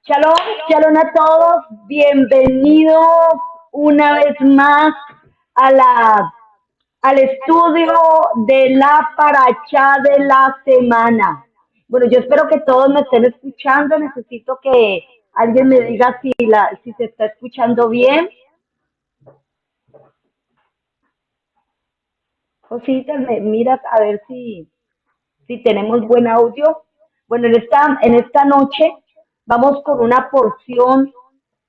Shalom, shalom a todos, bienvenidos una vez más a al estudio de la paracha de la semana. Bueno, yo espero que todos me estén escuchando, necesito que alguien me diga si se está escuchando bien. Cositas, me miras a ver si tenemos buen audio. Bueno, en esta noche vamos con una porción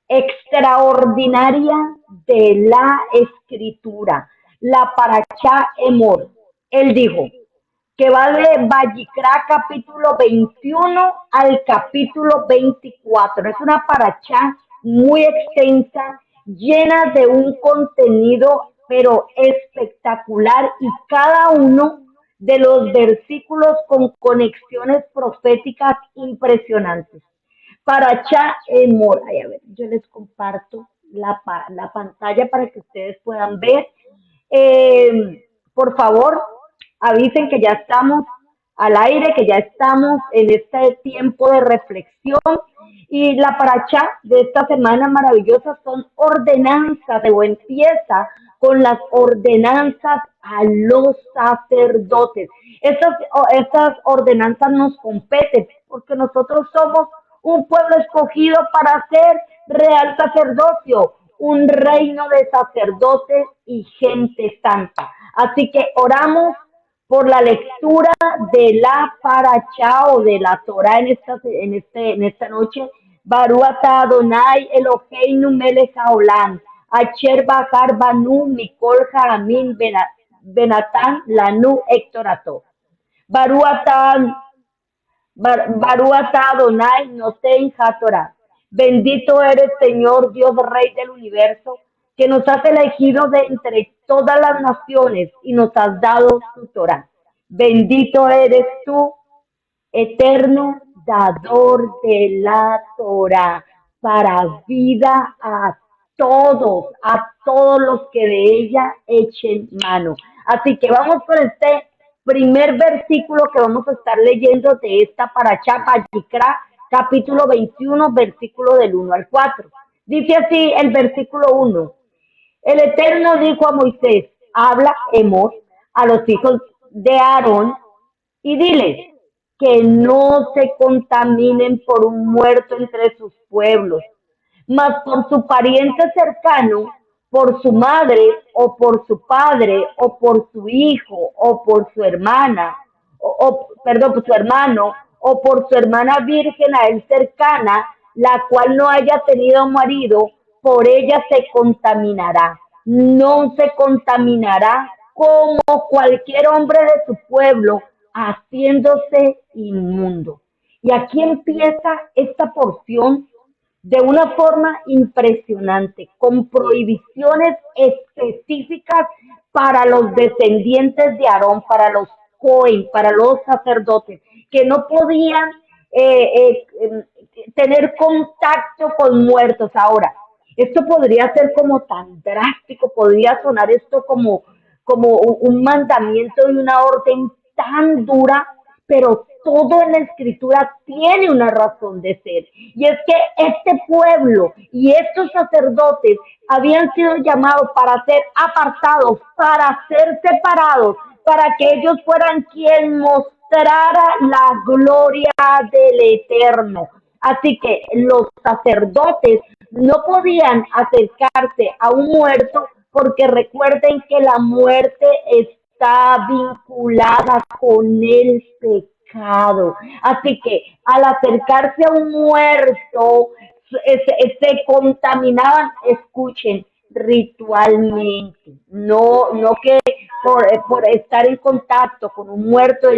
extraordinaria de la escritura, la Parashá Emor. Él dijo que va de Vallicrá capítulo 21 al capítulo 24. Es una Parashá muy extensa, llena de un contenido pero espectacular y cada uno de los versículos con conexiones proféticas impresionantes. Paracha Emor. Ay, a ver, yo les comparto la pantalla para que ustedes puedan ver. Por favor, avisen que ya estamos al aire, que ya estamos en este tiempo de reflexión. Y la paracha de esta semana maravillosa son ordenanzas, o empieza con las ordenanzas a los sacerdotes. Estas ordenanzas nos competen porque nosotros somos un pueblo escogido para ser real sacerdocio, un reino de sacerdotes y gente santa. Así que oramos por la lectura de la paracha o de la Torah en esta noche. Baruata Adonai Eloheinu melech haolam, Asher Bahar Banu Mikol Haramin Benatan Lanu Hectorato. Baruata Baruata Adonai Noten Hatorah. Bendito eres, Señor Dios Rey del universo, que nos has elegido de entre todas las naciones y nos has dado tu Torah. Bendito eres tú, eterno dador de la Torah, para vida a todos los que de ella echen mano. Así que vamos con este primer versículo que vamos a estar leyendo de esta paracha Vallicrá, capítulo 21, versículo del 1 al 4. Dice así el versículo 1. El Eterno dijo a Moisés, habla Emor a los hijos de Aarón y diles que no se contaminen por un muerto entre sus pueblos, mas por su pariente cercano, por su madre o por su padre o por su hijo o por su hermana, perdón, por su hermano o por su hermana virgen a él cercana, la cual no haya tenido marido, por ella se contaminará. No se contaminará como cualquier hombre de su pueblo, haciéndose inmundo. Y aquí empieza esta porción de una forma impresionante, con prohibiciones específicas para los descendientes de Aarón, para los Cohen, para los sacerdotes, que no podían tener contacto con muertos. Ahora, esto podría ser como tan drástico, podría sonar esto como un mandamiento y una orden tan dura, pero todo en la escritura tiene una razón de ser. Y es que este pueblo y estos sacerdotes habían sido llamados para ser apartados, para ser separados, para que ellos fueran quien mostrara la gloria del Eterno. Así que los sacerdotes no podían acercarse a un muerto porque recuerden que la muerte está vinculada con el pecado. Así que al acercarse a un muerto, se contaminaban, escuchen, ritualmente. No que por estar en contacto con un muerto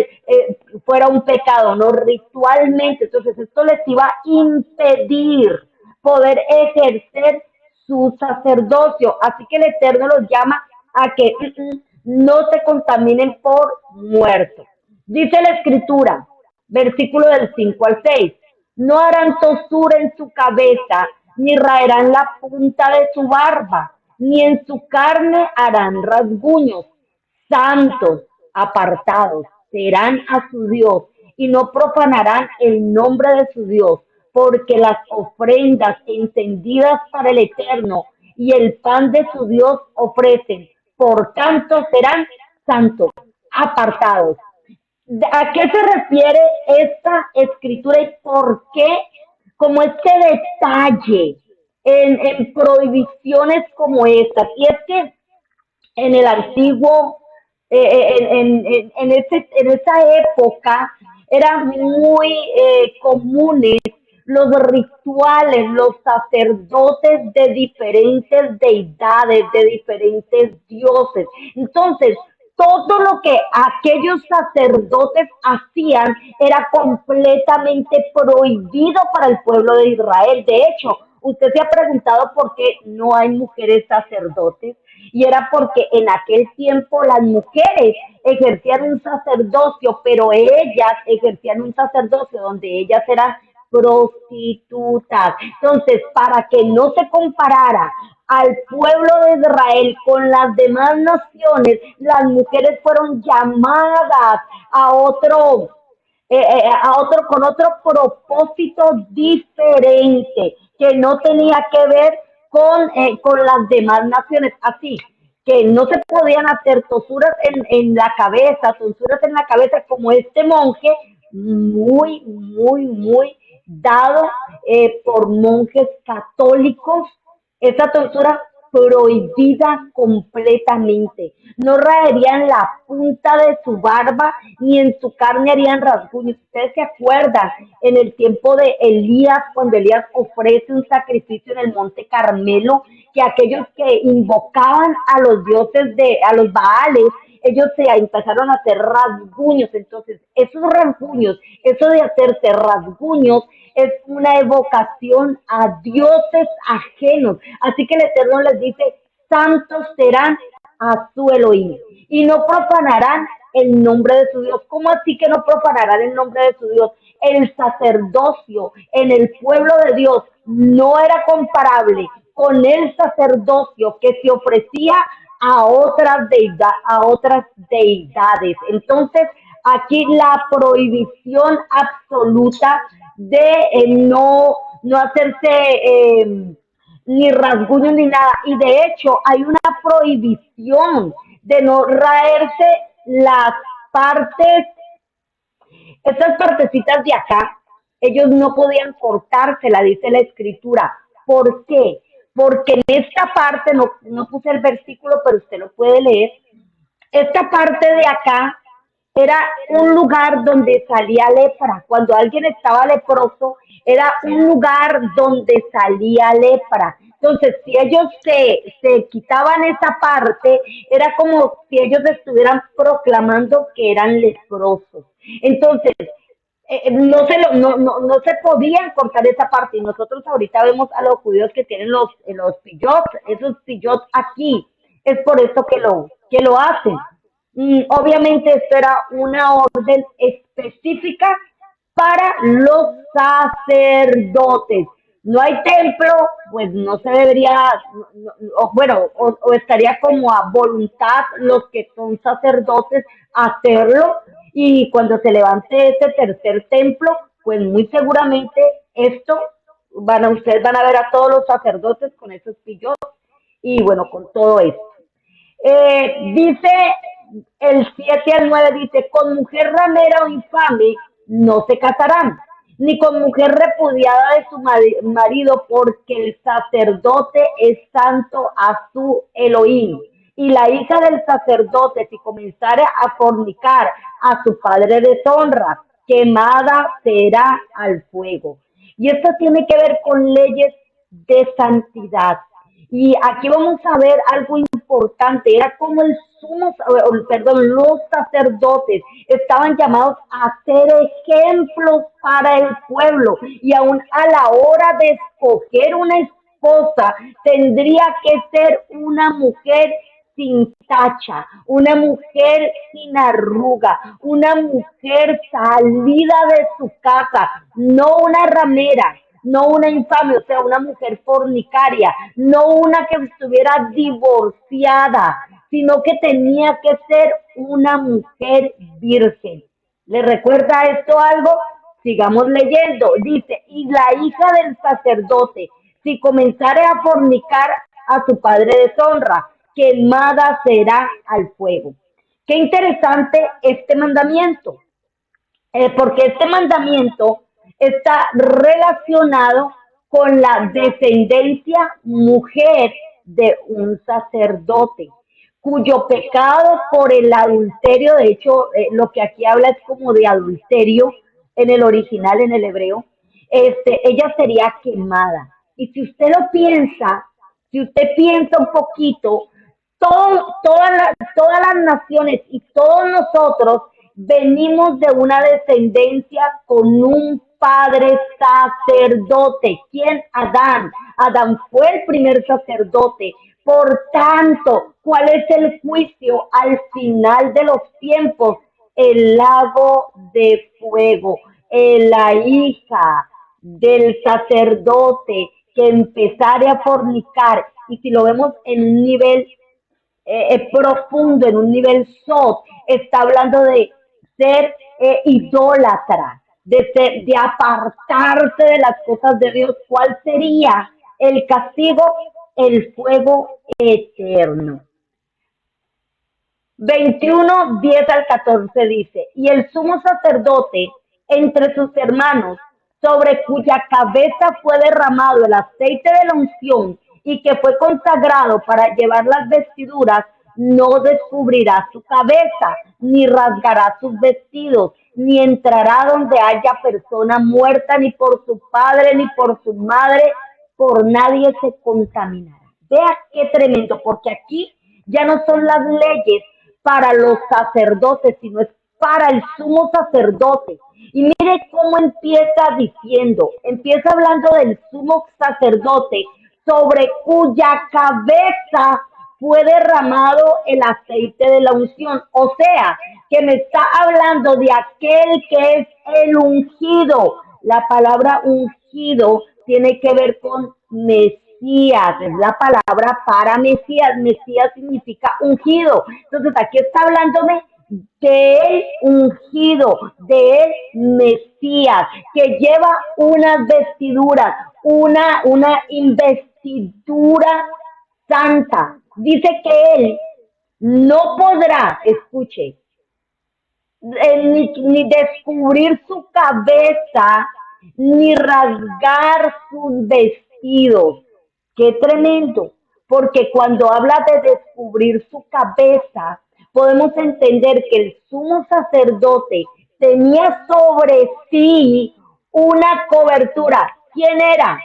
fuera un pecado, no ritualmente. Entonces esto les iba a impedir poder ejercer su sacerdocio. Así que el Eterno los llama a que no se contaminen por muertos. Dice la Escritura, versículo del 5 al 6, no harán tosura en su cabeza, ni raerán la punta de su barba, ni en su carne harán rasguños. Santos, apartados, serán a su Dios y no profanarán el nombre de su Dios. porque las ofrendas encendidas para el Eterno y el pan de su Dios ofrecen. Por tanto serán santos, apartados. ¿A qué se refiere esta escritura y por qué? Como este detalle en prohibiciones como estas. Y es que en el antiguo, en esa época, eran muy comunes los rituales, los sacerdotes de diferentes deidades, de diferentes dioses. Entonces, todo lo que aquellos sacerdotes hacían era completamente prohibido para el pueblo de Israel. De hecho, usted se ha preguntado por qué no hay mujeres sacerdotes y era porque en aquel tiempo las mujeres ejercían un sacerdocio, pero ellas ejercían un sacerdocio donde ellas eran prostitutas. Entonces, para que no se comparara al pueblo de Israel con las demás naciones, las mujeres fueron llamadas a otro, con otro propósito diferente que no tenía que ver con las demás naciones. Así que no se podían hacer tosuras en la cabeza, tonsuras en la cabeza como este monje, muy dado por monjes católicos, esa tortura prohibida completamente. No raerían la punta de su barba ni en su carne harían rasguños. Ustedes se acuerdan en el tiempo de Elías, cuando Elías ofrece un sacrificio en el monte Carmelo, que aquellos que invocaban a los dioses a los Baales, ellos se empezaron a hacer rasguños. Entonces, esos rasguños, eso de hacerse rasguños, es una evocación a dioses ajenos. Así que el Eterno les dice, santos serán a su Elohim y no profanarán el nombre de su Dios. ¿Cómo así que no profanarán el nombre de su Dios? El sacerdocio en el pueblo de Dios no era comparable con el sacerdocio que se ofrecía a otras deidades. Entonces, aquí la prohibición absoluta de no hacerse ni rasguños ni nada. Y de hecho, hay una prohibición de no raerse las partes, estas partecitas de acá, ellos no podían cortársela, dice la escritura. ¿Por qué? Porque en esta parte, no puse el versículo, pero usted lo puede leer, esta parte de acá era un lugar donde salía lepra. Cuando alguien estaba leproso, era un lugar donde salía lepra. Entonces, si ellos se quitaban esa parte, era como si ellos estuvieran proclamando que eran leprosos. Entonces, no se podían cortar esa parte. Y nosotros ahorita vemos a los judíos que tienen los pillot, esos pillot aquí. Es por eso que lo hacen. Obviamente esto era una orden específica para los sacerdotes. No hay templo, pues no se debería, o estaría como a voluntad los que son sacerdotes hacerlo, y cuando se levante ese tercer templo, pues muy seguramente esto ustedes van a ver a todos los sacerdotes con esos pillos y bueno, con todo esto. Dice el 7 al 9, dice, con mujer ramera o infame no se casarán, ni con mujer repudiada de su marido, porque el sacerdote es santo a su Elohim. Y la hija del sacerdote, si comenzare a fornicar, a su padre deshonra, quemada será al fuego. Y esto tiene que ver con leyes de santidad. Y aquí vamos a ver algo importante, era como los sacerdotes estaban llamados a ser ejemplos para el pueblo, y aún a la hora de escoger una esposa tendría que ser una mujer sin tacha, una mujer sin arruga, una mujer salida de su casa, no una ramera, no una infame, o sea, una mujer fornicaria, no una que estuviera divorciada, sino que tenía que ser una mujer virgen. ¿Le recuerda esto algo? Sigamos leyendo. Dice, y la hija del sacerdote, si comenzare a fornicar a su padre deshonra, quemada será al fuego. Qué interesante este mandamiento, porque este mandamiento está relacionado con la descendencia mujer de un sacerdote, cuyo pecado por el adulterio, de hecho, lo que aquí habla es como de adulterio en el original, en el hebreo, ella sería quemada. Y si usted lo piensa, si usted piensa un poquito, todas las naciones y todos nosotros venimos de una descendencia con un padre sacerdote. ¿Quién? Adán. Adán fue el primer sacerdote. Por tanto, ¿cuál es el juicio al final de los tiempos? El lago de fuego. La hija del sacerdote que empezare a fornicar, y si lo vemos en un nivel profundo, en un nivel soft, está hablando de ser idólatra, de apartarse de las cosas de Dios. ¿Cuál sería el castigo? El fuego eterno. 21:10 al 14 dice, y el sumo sacerdote entre sus hermanos, sobre cuya cabeza fue derramado el aceite de la unción y que fue consagrado para llevar las vestiduras, no descubrirá su cabeza, ni rasgará sus vestidos, ni entrará donde haya persona muerta, ni por su padre, ni por su madre, por nadie se contaminará. Vea qué tremendo, porque aquí ya no son las leyes para los sacerdotes, sino es para el sumo sacerdote. Y mire cómo empieza diciendo, empieza hablando del sumo sacerdote, sobre cuya cabeza fue derramado el aceite de la unción. O sea, que me está hablando de aquel que es el ungido. La palabra ungido tiene que ver con Mesías, es la palabra para Mesías. Mesías significa ungido. Entonces aquí está hablándome del ungido, del Mesías, que lleva unas vestiduras, una investidura santa. Dice que él no podrá, escuche, ni descubrir su cabeza, ni rasgar sus vestidos. Qué tremendo, porque cuando habla de descubrir su cabeza, podemos entender que el sumo sacerdote tenía sobre sí una cobertura. ¿Quién era?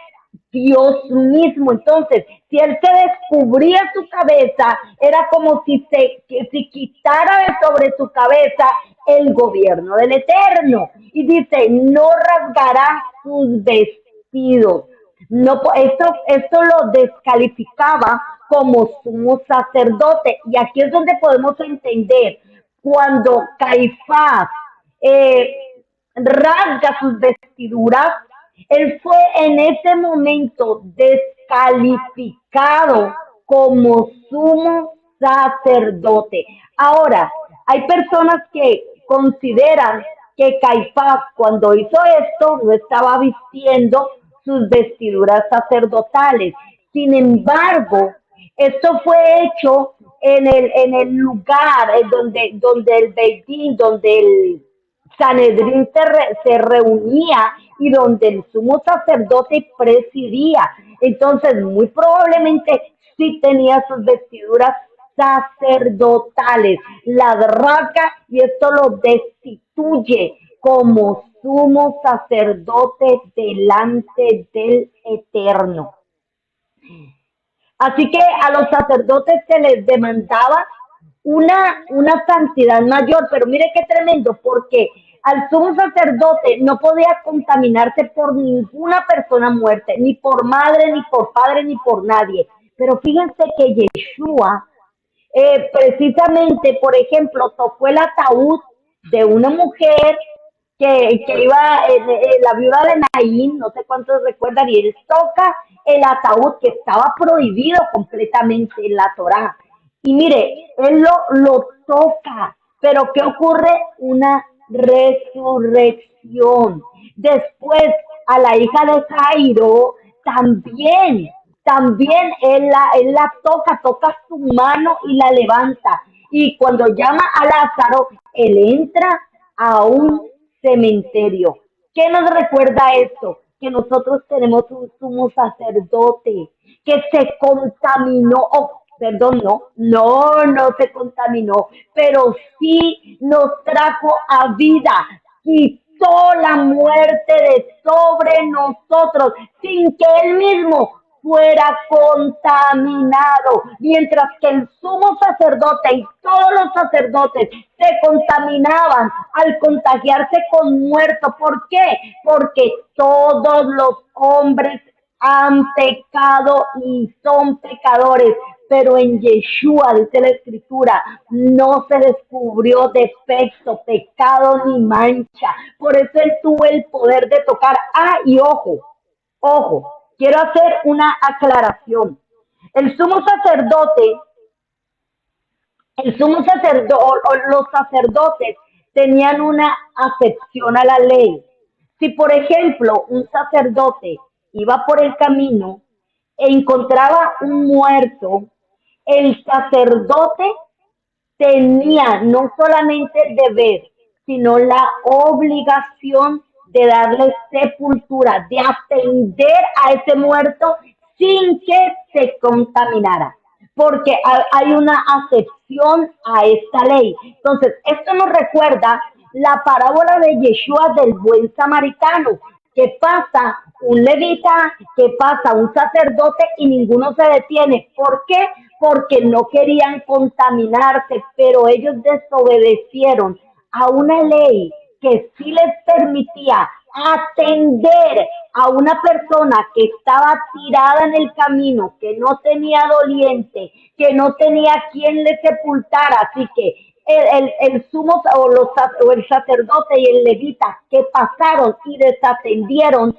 Dios mismo. Entonces, si él se descubría su cabeza, era como si quitara de sobre su cabeza el gobierno del Eterno. Y dice, no rasgará sus vestidos. No, esto lo descalificaba como sumo sacerdote. Y aquí es donde podemos entender cuando Caifás eh, rasga sus vestiduras, él fue en ese momento descalificado como sumo sacerdote. Ahora, hay personas que consideran que Caifás, cuando hizo esto, no estaba vistiendo sus vestiduras sacerdotales. Sin embargo, esto fue hecho en el lugar donde el Beitín, donde el Sanedrín se reunía y donde el sumo sacerdote presidía. Entonces, muy probablemente sí tenía sus vestiduras sacerdotales, las rasga y esto lo destituye como sumo sacerdote delante del Eterno. Así que a los sacerdotes se les demandaba una santidad mayor, pero mire qué tremendo, porque al sumo sacerdote no podía contaminarse por ninguna persona muerta, ni por madre, ni por padre, ni por nadie. Pero fíjense que Yeshua, precisamente, por ejemplo, tocó el ataúd de una mujer que iba, la viuda de Naín, no sé cuántos recuerdan, y él toca el ataúd que estaba prohibido completamente en la Torá. Y mire, él lo toca, pero ¿qué ocurre? Una resurrección. Después a la hija de Jairo también, también él la toca su mano y la levanta. Y cuando llama a Lázaro, él entra a un cementerio. ¿Qué nos recuerda esto? Que nosotros tenemos un sumo sacerdote que se contaminó, perdón, no se contaminó, pero sí nos trajo a vida, quitó la muerte de sobre nosotros sin que él mismo fuera contaminado, mientras que el sumo sacerdote y todos los sacerdotes se contaminaban al contagiarse con muerto. ¿Por qué? Porque todos los hombres han pecado y son pecadores, pero en Yeshua, dice la Escritura, no se descubrió defecto, pecado ni mancha. Por eso él tuvo el poder de tocar. Ah, y ojo, ojo, quiero hacer una aclaración. El sumo sacerdote, los sacerdotes tenían una acepción a la ley. Si, por ejemplo, un sacerdote iba por el camino e encontraba un muerto, el sacerdote tenía no solamente el deber, sino la obligación de darle sepultura, de atender a ese muerto sin que se contaminara, porque hay una acepción a esta ley. Entonces, esto nos recuerda la parábola de Yeshua del buen samaritano, que pasa un levita, que pasa un sacerdote y ninguno se detiene. ¿Por qué? Porque no querían contaminarse, pero ellos desobedecieron a una ley que sí les permitía atender a una persona que estaba tirada en el camino, que no tenía doliente, que no tenía quien le sepultara. Así que el sumo o el sacerdote y el levita que pasaron y desatendieron,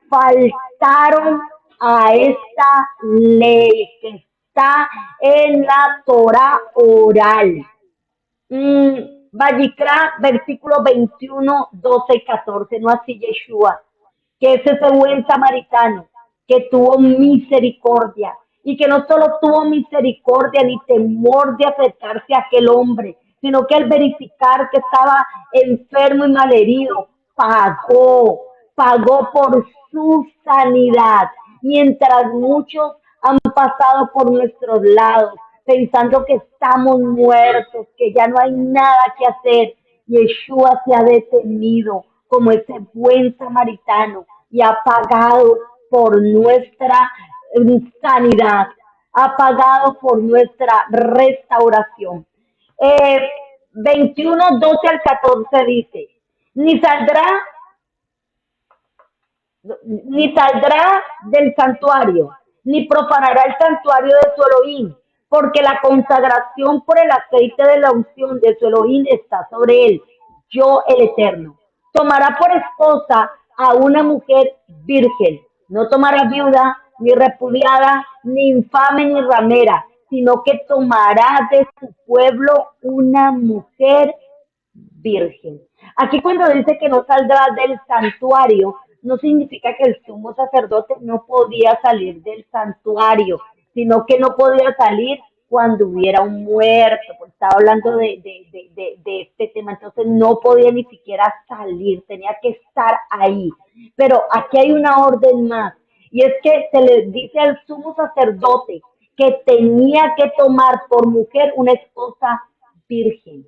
faltaron a esta ley que está en la Torah oral. Vallicra, versículo 21, 12 y 14, no así Yeshua, que es ese buen samaritano que tuvo misericordia y que no solo tuvo misericordia ni temor de acercarse a aquel hombre, sino que al verificar que estaba enfermo y malherido, pagó por su sanidad, mientras muchos han pasado por nuestros lados pensando que estamos muertos, que ya no hay nada que hacer. Yeshua se ha detenido como ese buen samaritano y ha pagado por nuestra sanidad, ha pagado por nuestra restauración. Eh, 21, 12 al 14 dice, ni saldrá, ni saldrá del santuario, ni profanará el santuario de su Elohim, porque la consagración por el aceite de la unción de su Elohim está sobre él, yo el Eterno. Tomará por esposa a una mujer virgen, no tomará viuda, ni repudiada, ni infame, ni ramera, sino que tomará de su pueblo una mujer virgen. Aquí cuando dice que no saldrá del santuario, no significa que el sumo sacerdote no podía salir del santuario, sino que no podía salir cuando hubiera un muerto, porque estaba hablando de este tema, entonces no podía ni siquiera salir, tenía que estar ahí. Pero aquí hay una orden más, y es que se le dice al sumo sacerdote que tenía que tomar por mujer una esposa virgen,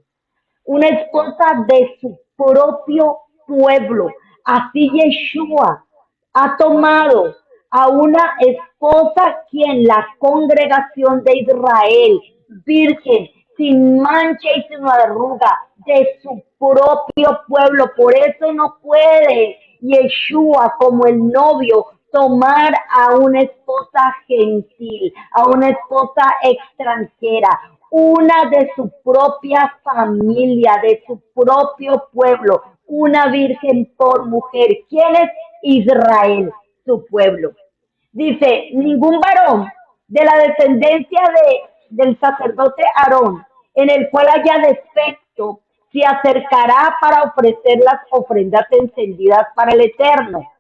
una esposa de su propio pueblo. Así Yeshua ha tomado a una esposa quien la congregación de Israel, virgen, sin mancha y sin arruga, de su propio pueblo. Por eso no puede Yeshua como el novio tomar a una esposa gentil, a una esposa extranjera, una de su propia familia, de su propio pueblo, una virgen por mujer. ¿Quién es? Israel, su pueblo. Dice, ningún varón de la descendencia del sacerdote Aarón, en el cual haya defecto, se acercará para ofrecer las ofrendas encendidas para el Eterno.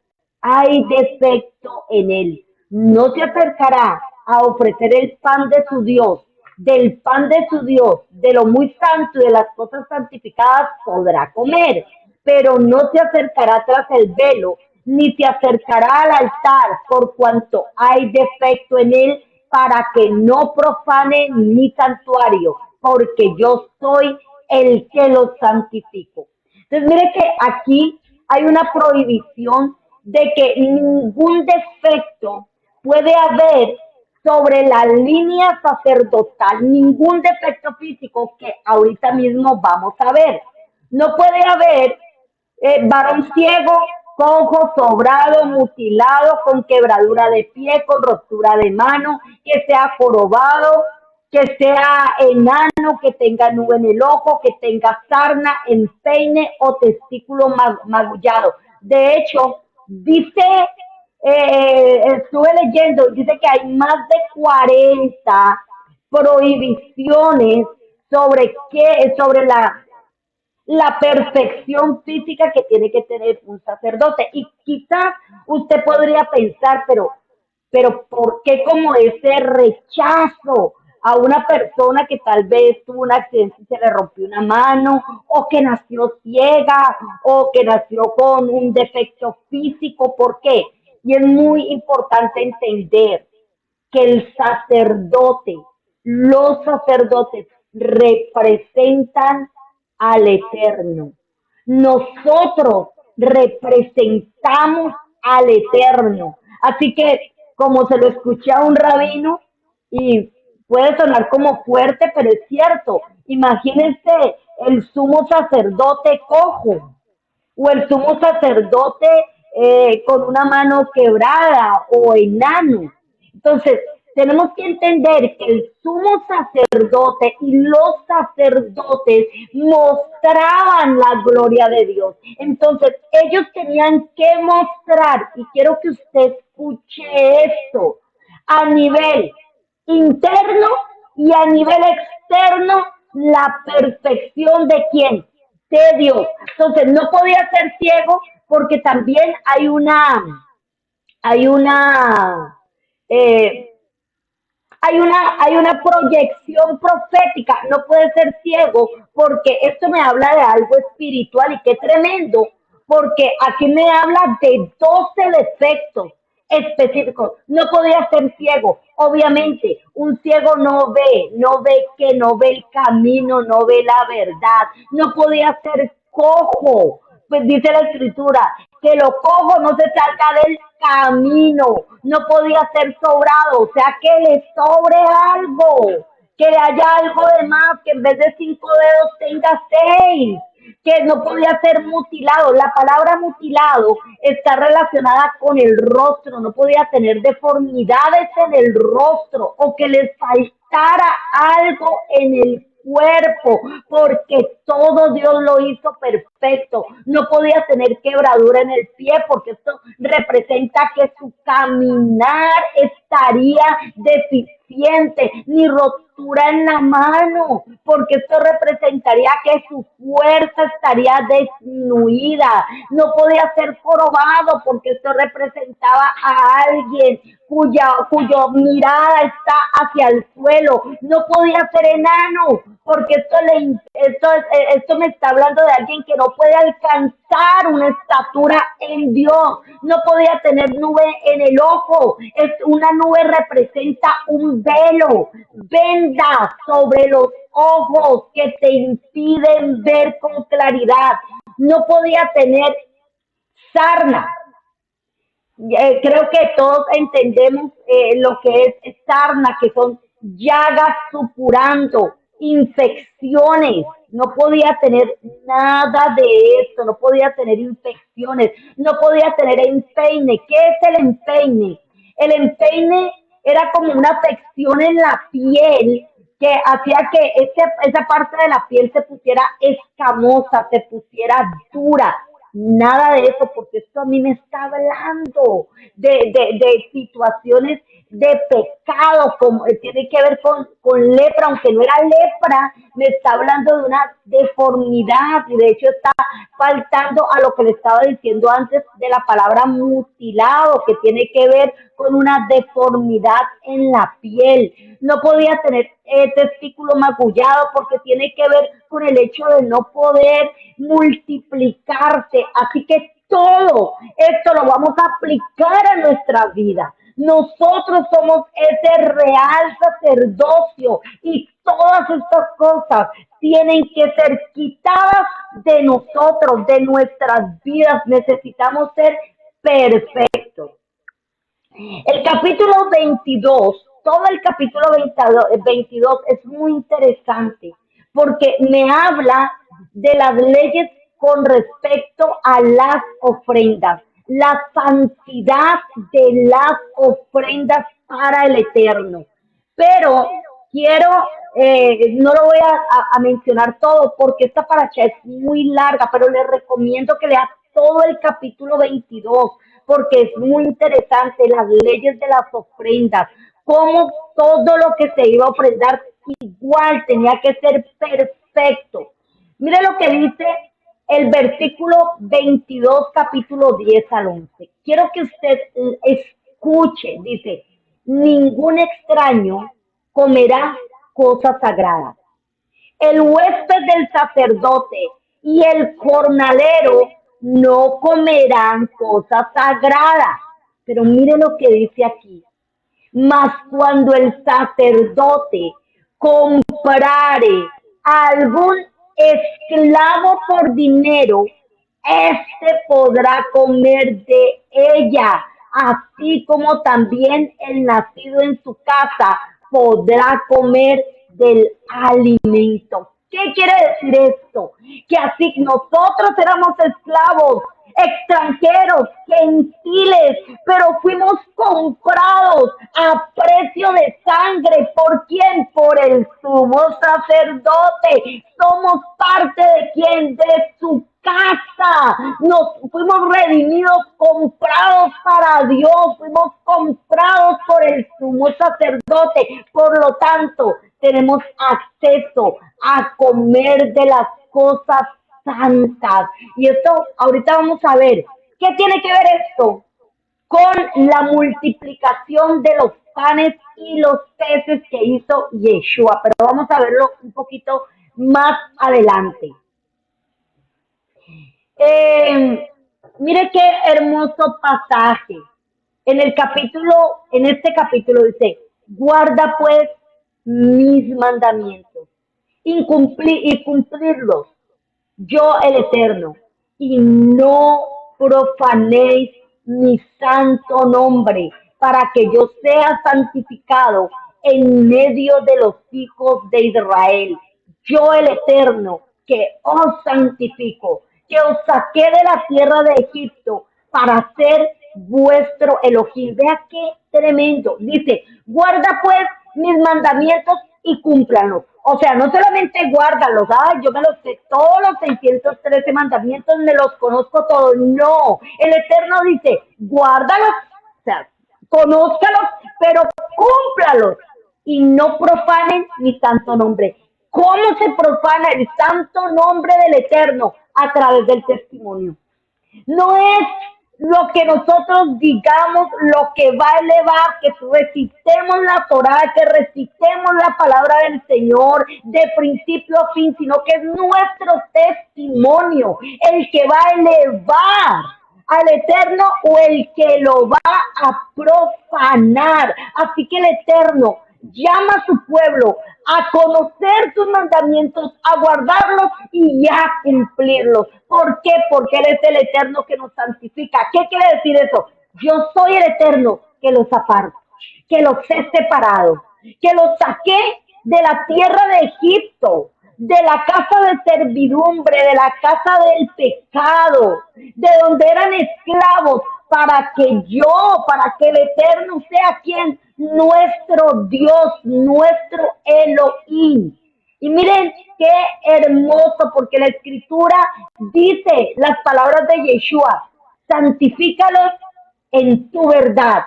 Hay defecto en él. No se acercará a ofrecer el pan de su Dios, del pan de su Dios, de lo muy santo y de las cosas santificadas podrá comer, pero no se acercará tras el velo, ni se acercará al altar, por cuanto hay defecto en él, para que no profane mi santuario, porque yo soy el que los santifico. Entonces, mire que aquí hay una prohibición de que ningún defecto puede haber sobre la línea sacerdotal, ningún defecto físico que ahorita mismo vamos a ver. No puede haber varón ciego, cojo, sobrado, mutilado, con quebradura de pie, con rotura de mano, que sea jorobado, que sea enano, que tenga nube en el ojo, que tenga sarna, empeine o testículo magullado. De hecho, dice, estuve leyendo, dice que hay más de 40 prohibiciones sobre la perfección física que tiene que tener un sacerdote. Y quizás usted podría pensar, pero ¿por qué como ese rechazo a una persona que tal vez tuvo un accidente y se le rompió una mano, o que nació ciega, o que nació con un defecto físico? ¿Por qué? Y es muy importante entender que los sacerdotes representan al Eterno. Nosotros representamos al Eterno. Así que, como se lo escuché a un rabino, y puede sonar como fuerte, pero es cierto, imagínense el sumo sacerdote cojo, o el sumo sacerdote con una mano quebrada o enano. Entonces, tenemos que entender que el sumo sacerdote y los sacerdotes mostraban la gloria de Dios. Entonces, ellos tenían que mostrar, y quiero que usted escuche esto, a nivel interno y a nivel externo, la perfección de quién, de Dios. Entonces no podía ser ciego porque también hay una, eh, hay una proyección profética. No puede ser ciego porque esto me habla de algo espiritual, y qué tremendo, porque aquí me habla de 12 defectos específicos. No podía ser ciego. Obviamente, un ciego no ve que no ve el camino, no ve la verdad. No podía ser cojo. Pues dice la escritura, que lo cojo no se salga del camino. No podía ser sobrado, o sea, que le sobre algo, que haya algo de más, que en vez de 5 dedos tenga 6, que no podía ser mutilado. La palabra mutilado está relacionada con el rostro. No podía tener deformidades en el rostro, o que les faltara algo en el cuerpo, porque todo Dios lo hizo perfecto. No podía tener quebradura en el pie, porque esto representa que su caminar estaría deficiente, ni rotura en la mano, porque esto representaría que su fuerza estaría disminuida. No podía ser jorobado, porque esto representaba a alguien cuya mirada está hacia el suelo. No podía ser enano, porque esto me está hablando de alguien que no puede alcanzar una estatura en Dios. No podía tener nube en el ojo. Una nube representa un velo, venda sobre los ojos que te impiden ver con claridad. No podía tener sarna. Creo que todos entendemos lo que es sarna, que son llagas supurando, infecciones. No podía tener nada de esto, no podía tener infecciones, no podía tener empeine. ¿Qué es el empeine? El empeine era como una afección en la piel que hacía que esa parte de la piel se pusiera escamosa, se pusiera dura. nada de eso, porque esto a mí me está hablando de situaciones de pecado, como tiene que ver con lepra, aunque no era lepra, me está hablando de una deformidad, y de hecho está faltando a lo que le estaba diciendo antes de la palabra mutilado, que tiene que ver con una deformidad en la piel. No podía tener testículo magullado porque tiene que ver con el hecho de no poder multiplicarse. Así que todo esto lo vamos a aplicar a nuestra vida. Nosotros somos ese real sacerdocio y todas estas cosas tienen que ser quitadas de nosotros, de nuestras vidas. Necesitamos ser perfectos. El capítulo 22, todo el capítulo 22 es muy interesante porque me habla de las leyes con respecto a las ofrendas, la santidad de las ofrendas para el Eterno. Pero quiero, no lo voy a mencionar todo porque esta paracha es muy larga, pero les recomiendo que lea todo el capítulo 22 porque es muy interesante las leyes de las ofrendas, cómo todo lo que se iba a ofrendar igual tenía que ser perfecto. Mire lo que dice el versículo 22, capítulo 10 al 11. Quiero que usted escuche, dice, ningún extraño comerá cosas sagradas. El huésped del sacerdote y el jornalero no comerán cosas sagradas. Pero mire lo que dice aquí. Mas cuando el sacerdote comprare a algún esclavo por dinero, éste podrá comer de ella, así como también el nacido en su casa podrá comer del alimento. ¿Qué quiere decir esto? Que así nosotros éramos esclavos, extranjeros, gentiles, pero fuimos comprados a precio de sangre. ¿Por quién? Por el sumo sacerdote. Somos parte de quién? De su casa. Nos fuimos redimidos, comprados para Dios, fuimos comprados por el sumo sacerdote. Por lo tanto, tenemos acceso a comer de las cosas santas. Y esto, ahorita vamos a ver, ¿qué tiene que ver esto con la multiplicación de los panes y los peces que hizo Yeshua? Pero vamos a verlo un poquito más adelante. Mire qué hermoso pasaje. En este capítulo dice, guarda pues mis mandamientos y cumplirlos, yo el Eterno, y no profanéis mi santo nombre, para que yo sea santificado en medio de los hijos de Israel. Yo el Eterno, que os santifico, que os saqué de la tierra de Egipto para ser vuestro Elohim. Vea qué tremendo. Dice, guarda pues mis mandamientos y cúmplanlos. O sea, no solamente guárdalos, yo me los sé, todos los 613 mandamientos me los conozco todos. No, el Eterno dice, guárdalos, o sea, conózcalos, pero cúmplalos y no profanen mi santo nombre. ¿Cómo se profana el santo nombre del Eterno? A través del testimonio. No es lo que nosotros digamos lo que va a elevar, que recitemos la Torah, que recitemos la palabra del Señor de principio a fin, sino que es nuestro testimonio el que va a elevar al Eterno o el que lo va a profanar. Así que el Eterno llama a su pueblo a conocer sus mandamientos, a guardarlos y a cumplirlos. ¿Por qué? Porque Él es el Eterno que nos santifica. ¿Qué quiere decir eso? Yo soy el Eterno que los aparto, que los he separado, que los saqué de la tierra de Egipto, de la casa de servidumbre, de la casa del pecado, de donde eran esclavos, para que el Eterno sea quien nuestro Dios, nuestro Elohim. Y miren qué hermoso, porque la escritura dice las palabras de Yeshua, santifícalos en tu verdad.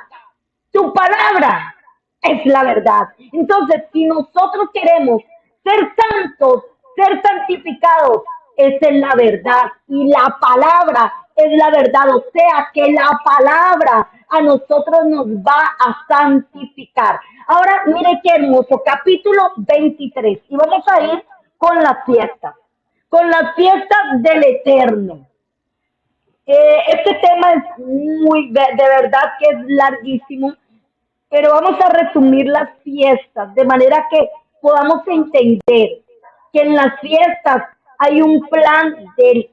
Tu palabra es la verdad. Entonces, si nosotros queremos ser santos, ser santificados, esa es la verdad. Y la palabra es la verdad. O sea que la palabra a nosotros nos va a santificar. Ahora, mire qué hermoso, capítulo 23. Y vamos a ir con las fiestas. Con las fiestas del Eterno. Este tema es de verdad que es larguísimo, pero vamos a resumir las fiestas de manera que podamos entender que en las fiestas hay un plan de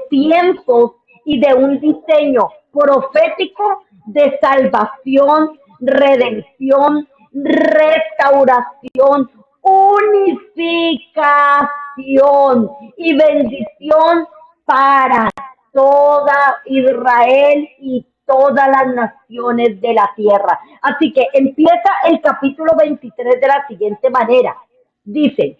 tiempos y de un diseño profético de salvación, redención, restauración, unificación y bendición para toda Israel y todas las naciones de la tierra. Así que empieza el capítulo 23 de la siguiente manera. Dice,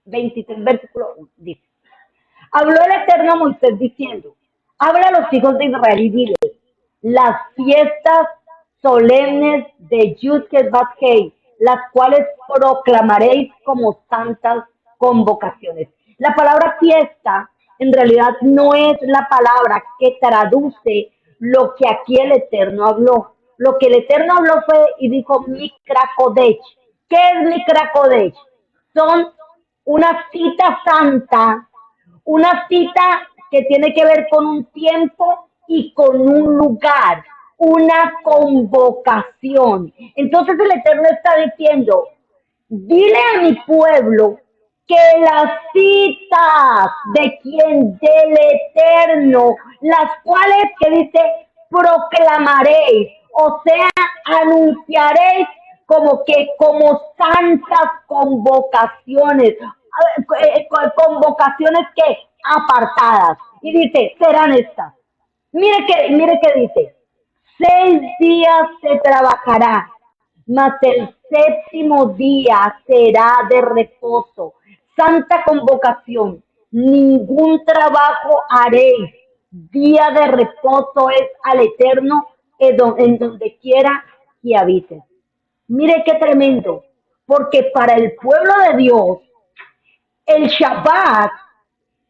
23 versículo 1, dice, habló el Eterno a Moisés diciendo, habla a los hijos de Israel y dile, las fiestas solemnes de Yud-Ket Bat-Hei, las cuales proclamaréis como santas convocaciones. La palabra fiesta en realidad no es la palabra que traduce lo que aquí el Eterno habló. Lo que el Eterno habló fue y dijo Mikra Kodesh. ¿Qué es Mikra Kodesh? Son una cita santa, una cita que tiene que ver con un tiempo y con un lugar, una convocación. Entonces el Eterno está diciendo, dile a mi pueblo que las citas de quien del Eterno, las cuales que dice proclamaréis, o sea, anunciaréis como santas convocaciones, convocaciones que apartadas. Y dice, serán estas. Mire que dice, 6 días se trabajará, mas el séptimo día será de reposo. Santa convocación, ningún trabajo haréis. Día de reposo es al Eterno en donde quiera que habite. Mire qué tremendo, porque para el pueblo de Dios, el Shabbat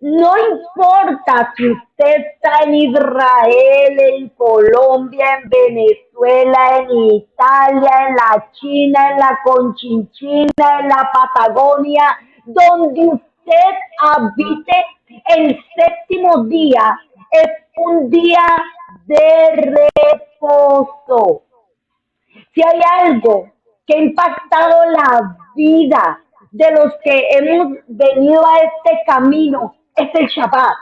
no importa si usted está en Israel, en Colombia, en Venezuela, en Italia, en la China, en la Conchinchina, en la Patagonia, donde usted habite, el séptimo día es un día de reposo. Si hay algo que ha impactado la vida de los que hemos venido a este camino, es el Shabbat.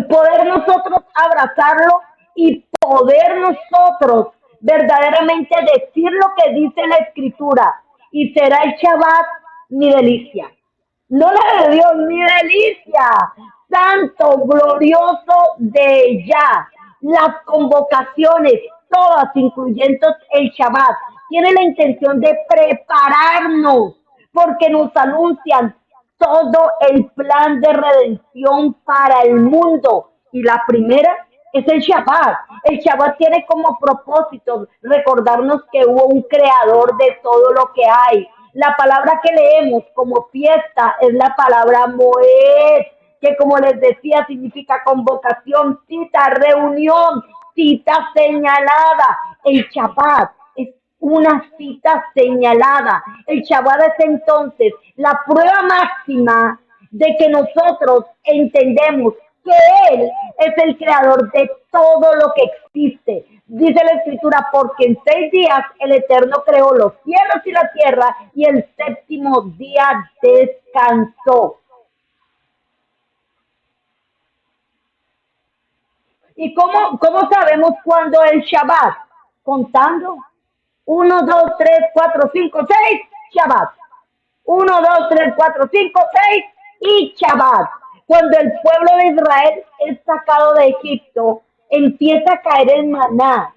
Poder nosotros abrazarlo y poder nosotros verdaderamente decir lo que dice la Escritura. Y será el Shabbat mi delicia. No la de Dios, mi delicia. Santo, glorioso de ya. Las convocaciones, todas, incluyendo el Shabbat, tienen la intención de prepararnos, porque nos anuncian todo el plan de redención para el mundo. Y la primera es el Shabbat. El Shabbat tiene como propósito recordarnos que hubo un creador de todo lo que hay. La palabra que leemos como fiesta es la palabra Moed, que como les decía significa convocación, cita, reunión, cita señalada. El Shabbat es una cita señalada. El Shabbat es entonces la prueba máxima de que nosotros entendemos que Él es el creador de todo lo que existe. Dice la Escritura, porque en 6 días el Eterno creó los cielos y la tierra y el séptimo día descansó. ¿Y cómo sabemos cuándo es Shabbat? Contando. 1, 2, 3, 4, 5, 6, Shabbat. 1, 2, 3, 4, 5, 6 y Shabbat. Cuando el pueblo de Israel es sacado de Egipto, empieza a caer el maná.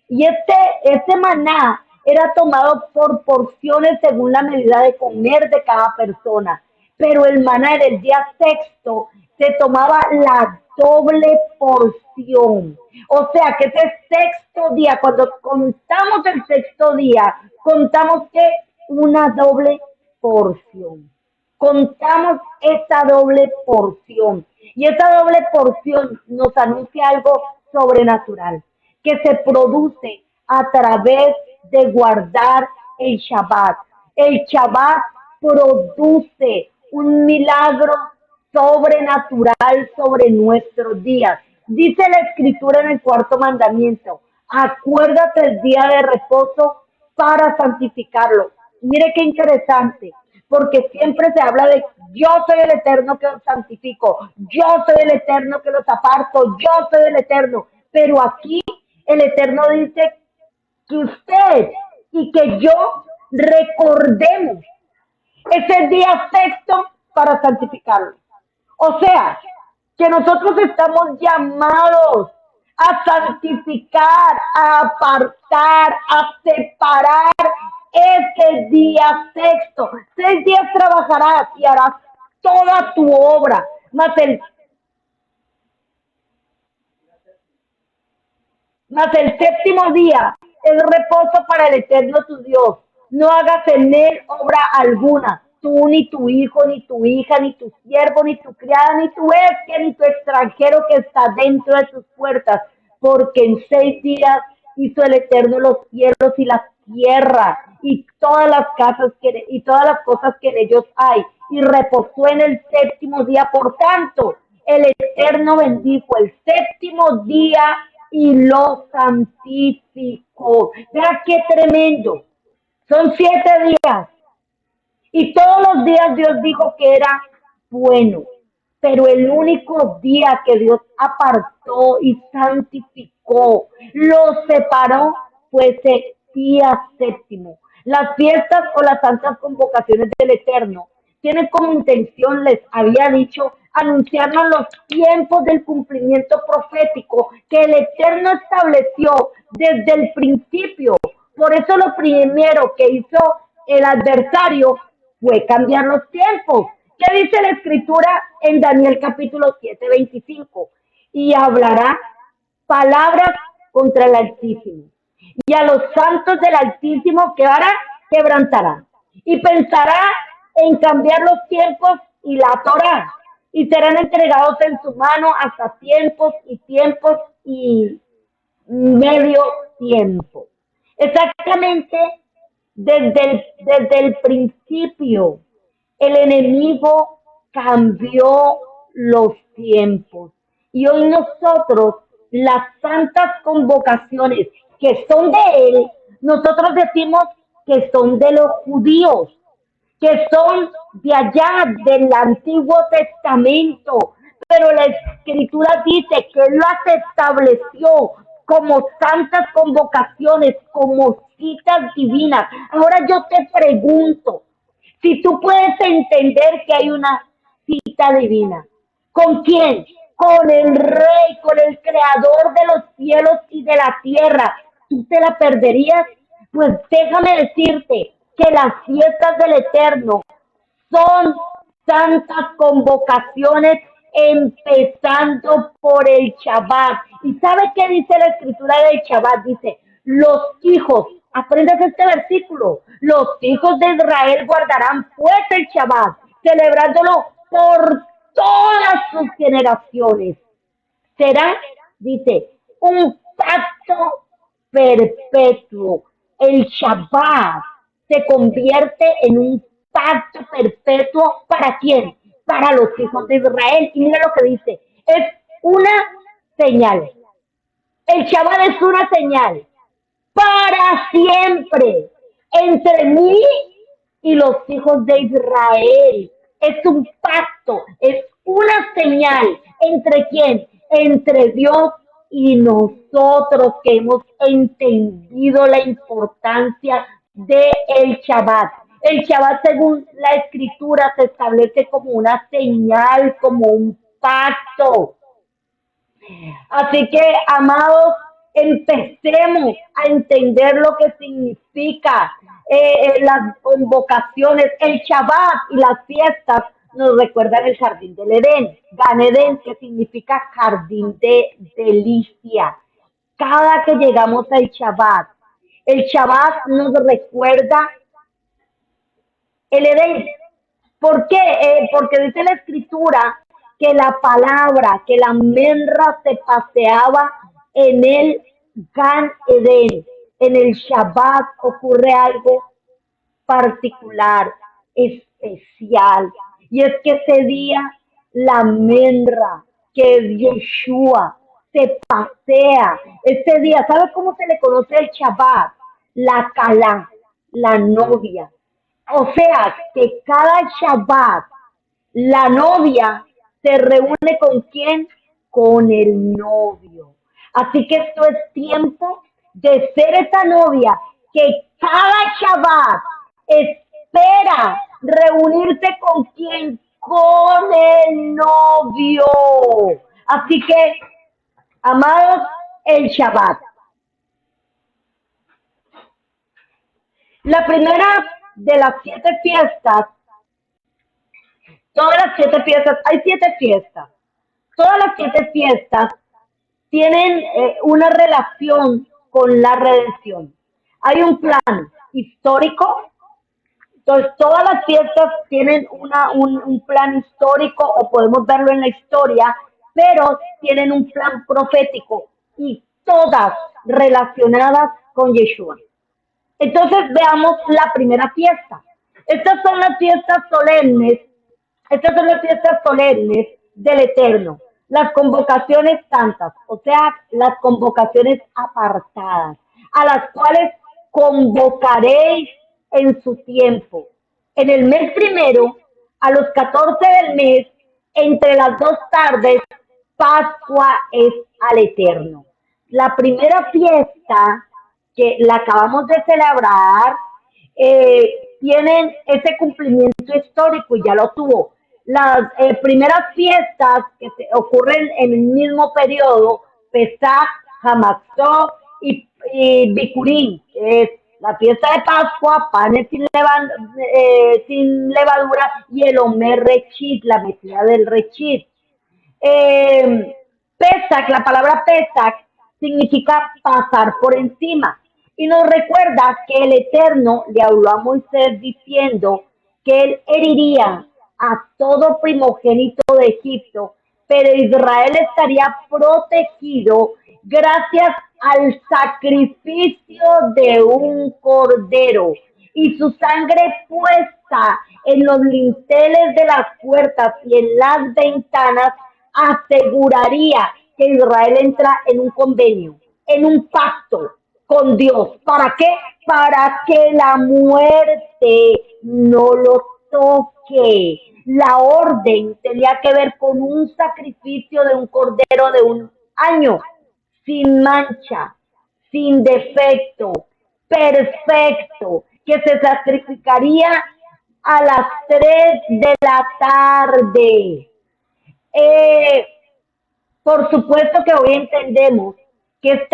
Y este maná era tomado por porciones según la medida de comer de cada persona. Pero el maná en el día sexto se tomaba la doble porción. O sea que ese sexto día, cuando contamos el sexto día, contamos que una doble porción. Contamos esta doble porción. Y esta doble porción nos anuncia algo sobrenatural que se produce a través de guardar el Shabbat. El Shabbat produce un milagro sobrenatural sobre nuestros días. Dice la escritura en el cuarto mandamiento, acuérdate el día de reposo para santificarlo. Mire qué interesante, porque siempre se habla de yo soy el eterno que los santifico, yo soy el eterno que los aparto, yo soy el eterno. Pero aquí el eterno dice que usted y que yo recordemos ese día sexto para santificarlo. O sea, que nosotros estamos llamados a santificar, a apartar, a separar ese día sexto. 6 días trabajarás y harás toda tu obra, mas el séptimo día es reposo para el eterno tu Dios. No hagas en él obra alguna, tú, ni tu hijo, ni tu hija, ni tu siervo, ni tu criada, ni tu bestia, ni tu extranjero que está dentro de tus puertas, porque en 6 días hizo el eterno los cielos y la tierra y todas las casas y todas las cosas que en ellos hay, y reposó en el séptimo día. Por tanto, el eterno bendijo el séptimo día y lo santificó. Mira qué tremendo. Son 7 días. Y todos los días Dios dijo que era bueno. Pero el único día que Dios apartó y santificó, lo separó, fue ese día séptimo. Las fiestas o las santas convocaciones del Eterno tienen como intención, les había dicho, anunciarnos los tiempos del cumplimiento profético que el Eterno estableció desde el principio. Por eso lo primero que hizo el adversario fue cambiar los tiempos. ¿Qué dice la escritura en Daniel capítulo 7:25? Y hablará palabras contra el Altísimo. Y a los santos del Altísimo que hará, quebrantará. Y pensará en cambiar los tiempos y la Torah. Y serán entregados en su mano hasta tiempos y medio tiempo. Exactamente desde el principio, el enemigo cambió los tiempos. Y hoy nosotros, las santas convocaciones que son de él, nosotros decimos que son de los judíos, que son de allá del Antiguo Testamento, pero la Escritura dice que Él las estableció como santas convocaciones, como citas divinas. Ahora yo te pregunto, si tú puedes entender que hay una cita divina, ¿con quién? Con el Rey, con el Creador de los cielos y de la tierra. ¿Tú te la perderías? Pues déjame decirte que las fiestas del Eterno son santas convocaciones empezando por el Shabbat. ¿Y sabe qué dice la escritura del Shabbat? Dice, los hijos, aprendas este versículo, los hijos de Israel guardarán pues el Shabbat, celebrándolo por todas sus generaciones. Será, dice, un pacto perpetuo. El Shabbat se convierte en un pacto perpetuo. ¿Para quién? Para los hijos de Israel. Y mira lo que dice, es una señal. El Shabbat es una señal para siempre entre mí y los hijos de Israel. Es un pacto, es una señal. ¿Entre quién? Entre Dios y nosotros que hemos entendido la importancia del Shabbat. El Shabbat, según la escritura, se establece como una señal, como un pacto. Así que, amados, Empecemos a entender lo que significa las convocaciones, el Shabbat y las fiestas nos recuerdan el jardín del Edén, Gan Edén, que significa jardín de delicia. Cada que llegamos al Shabbat, el Shabbat nos recuerda el Edén. ¿Por qué? Porque dice la escritura que la palabra, que la almendra se paseaba en el Gan Eden. En el Shabbat ocurre algo particular, especial. Y es que ese día la almendra, que es Yeshua, se pasea. Ese día, ¿sabe cómo se le conoce el Shabbat? La Kalá, la novia. O sea, que cada Shabbat la novia se reúne con quién? Con el novio. Así que esto es tiempo de ser esa novia que cada Shabbat espera reunirse con quién? Con el novio. Así que, amados, el Shabbat. La primera de las 7 fiestas, todas las 7 fiestas, hay 7 fiestas. Todas las 7 fiestas tienen una relación con la redención. Hay un plan histórico, entonces todas las fiestas tienen un plan histórico o podemos verlo en la historia, pero tienen un plan profético y todas relacionadas con Yeshua. Entonces veamos la primera fiesta. Estas son las fiestas solemnes, estas son las fiestas solemnes del Eterno, las convocaciones santas, o sea, las convocaciones apartadas, a las cuales convocaréis en su tiempo. En el mes primero, a los 14 del mes, entre las 2 tardes, Pascua es al Eterno. La primera fiesta que la acabamos de celebrar, tienen ese cumplimiento histórico y ya lo tuvo. Las primeras fiestas que ocurren en el mismo periodo, Pesach, Hamatzot y Bikurim, que es la fiesta de Pascua, panes sin levadura y el Omer Rechit, la metida del Rechit. Pesach, la palabra Pesach significa pasar por encima. Y nos recuerda que el Eterno le habló a Moisés diciendo que él heriría a todo primogénito de Egipto, pero Israel estaría protegido gracias al sacrificio de un cordero y su sangre puesta en los linteles de las puertas y en las ventanas aseguraría que Israel entra en un convenio, en un pacto con Dios. ¿Para qué? Para que la muerte no lo toque. La orden tenía que ver con un sacrificio de un cordero de un año, sin mancha, sin defecto, perfecto, que se sacrificaría a las 3 de la tarde. Eh, por supuesto que hoy entendemos que,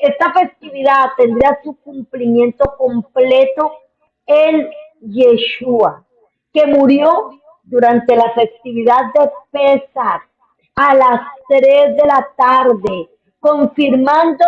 esta festividad tendría su cumplimiento completo en Yeshua, que murió durante la festividad de Pesach a las 3 de la tarde, confirmando